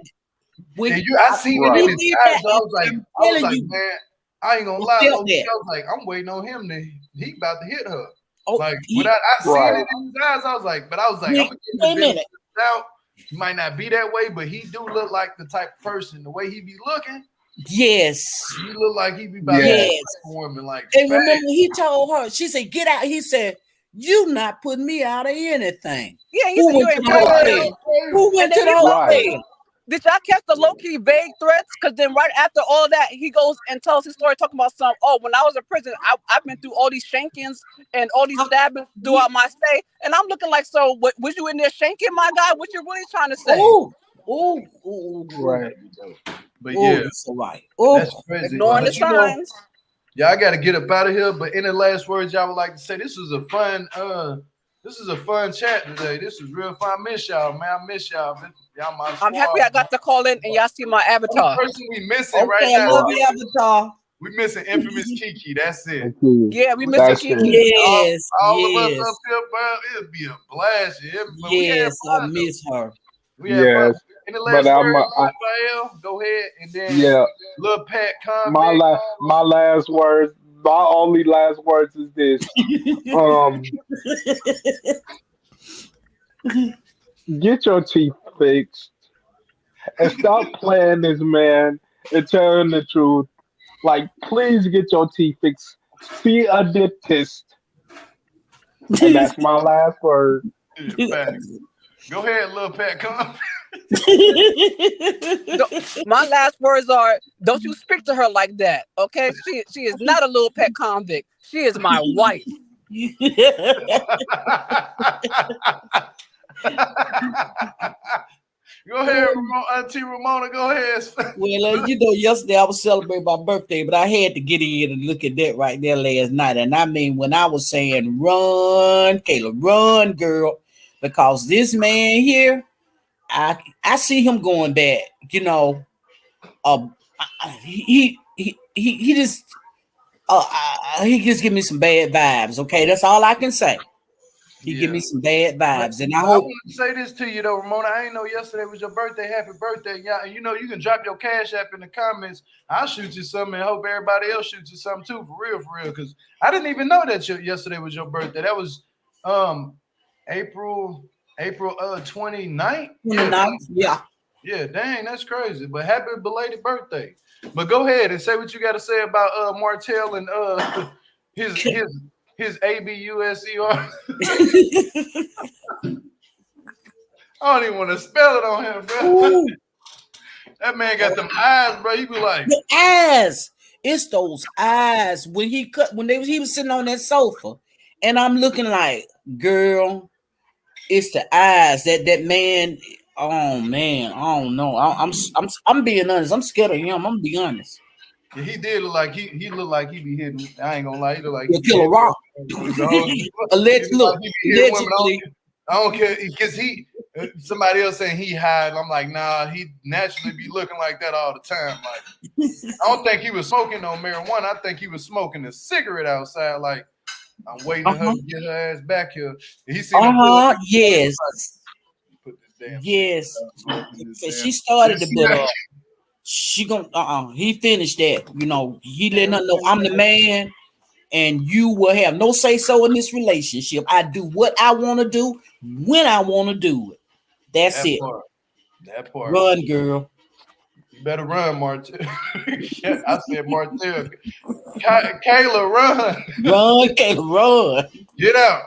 When And I seen when it in he Right. his did eyes. that, I was like, I'm telling you, man, I ain't gonna I lie, felt low-key, that. I was like, I'm waiting on him to he about to hit her. Oh, Like he, without I seen Right. it in his eyes, I was like, I'm gonna wait, give wait a him the benefit minute. of the doubt. He might not be that way, but he do look like the type of person. The way he be looking, Yes, he look like he be about to Yes. yes. fight a woman like And fast. remember, he told her. She said, "Get out." He said, "You not putting me out of anything." Yeah, he Who said, you went to ain't the putting Right. me. hotel? Who went And to then he the Right. hotel? Did y'all catch the low-key vague threats? Because then right after all that, he goes and tells his story talking about when I was in prison, I've been through all these shankings and all these stabbings throughout my stay. And I'm looking like, so was you in there shanking, my guy? What you really trying to say? Oh, oh, oh, Right. But oh, yeah, that's all right. Oh, that's crazy. Ignoring the But you know, signs. yeah, I gotta get up out of here. But any last words y'all would like to say? This is a fun chat today. This is real fun. I miss y'all, man. I miss y'all. Y'all my I'm happy I got to call in and y'all see my Only avatar. person we missing right okay. I now. love you, Avatar. We missing infamous Kiki. That's it. Thank you. Yeah, we missing That's Kiki. it. Yes, All of us yes, up here, bro. It'd be a blast. Yeah, but we had yes. I fun. Though. miss her. We had fun. Yes. Any But last I'm. words, Raphael? Go ahead, and then Yeah. Lil Pat My Convict. last words. My only last words is this. Get your teeth fixed and stop playing this man and telling the truth. Like, please get your teeth fixed. See a dentist. And that's my last word. Yeah, facts. Go ahead, Lil Pat Convict. My last words are, don't you speak to her like that, okay? She is not a little pet convict. She is my wife. Go ahead, Auntie Ramona. Go ahead. Well, you know, yesterday I was celebrating my birthday, but I had to get in and look at that right there last night. And I mean, when I was saying run, Kayla, run, girl, because this man here, I see him going bad. You know, he just he just give me some bad vibes. Okay, that's all I can say. He give me some bad vibes, and I I hope. want to say this to you though, Ramona. I ain't know yesterday was your birthday. Happy birthday, y'all! You know you can drop your cash app in the comments. I'll shoot you something, and hope everybody else shoots you something too, for real. Because I didn't even know that yesterday was your birthday. That was April 29th. Yeah. Yeah, dang, that's crazy. But happy belated birthday. But go ahead and say what you got to say about Martell and his ABUSER. I don't even want to spell it on him, bro. Ooh. That man got them eyes, bro. You be like, The eyes. It's those eyes. When he was sitting on that sofa, and I'm looking like, girl, it's the eyes. That man. Oh man, I don't know. I'm being honest. I'm scared of him. I'm gonna be honest. yeah, he did look like he looked like he be hitting. I ain't gonna lie, he look like He'll kill a rock. Allegedly. Allegedly. I don't care because somebody else saying he hide. I'm like, nah, he naturally be looking like that all the time. Like, I don't think he was smoking no marijuana. I think he was smoking a cigarette outside. Like, I'm waiting on her to get her ass back here. He seen Yes. Put this damn Yes. shit. She started You to see build that? up. She gonna he finished that. You know, he letting her know I'm the man, and you will have no say so in this relationship. I do what I want to do when I want to do it. That's That it. part. That part. Run, girl. You better run, Martin. I said Martin. Kayla, run. Run, Kayla, run. Get out.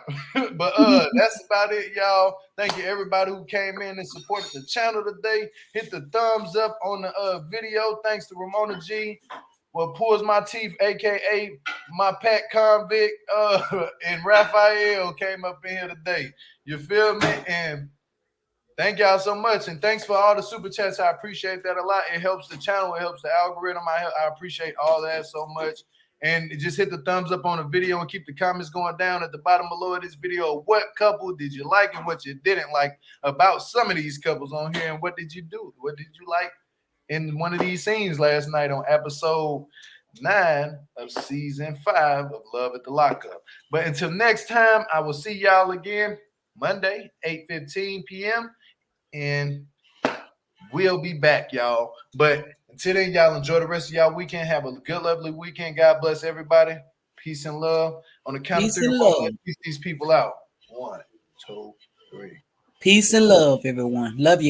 But that's about it, y'all. Thank you everybody who came in and supported the channel today. Hit the thumbs up on the video. Thanks to Ramona G. What pulls my teeth, aka my pet convict, and Raphael came up in here today. You feel me? And thank y'all so much. And thanks for all the super chats. I appreciate that a lot. It helps the channel, it helps the algorithm. I appreciate all that so much. And just hit the thumbs up on the video and keep the comments going down at the bottom below of this video. What couple did you like and what you didn't like about some of these couples on here? And what did you do? What did you like in one of these scenes last night on episode 9 of season 5 of Love at the Lockup? But until next time, I will see y'all again Monday, 8:15 p.m. And we'll be back, y'all. But until then, y'all enjoy the rest of y'all weekend. Have a good, lovely weekend. God bless everybody. Peace and love. On the count of 3 to 4, let's peace these people out. 1, 2, 3. Peace and love, everyone. Love you.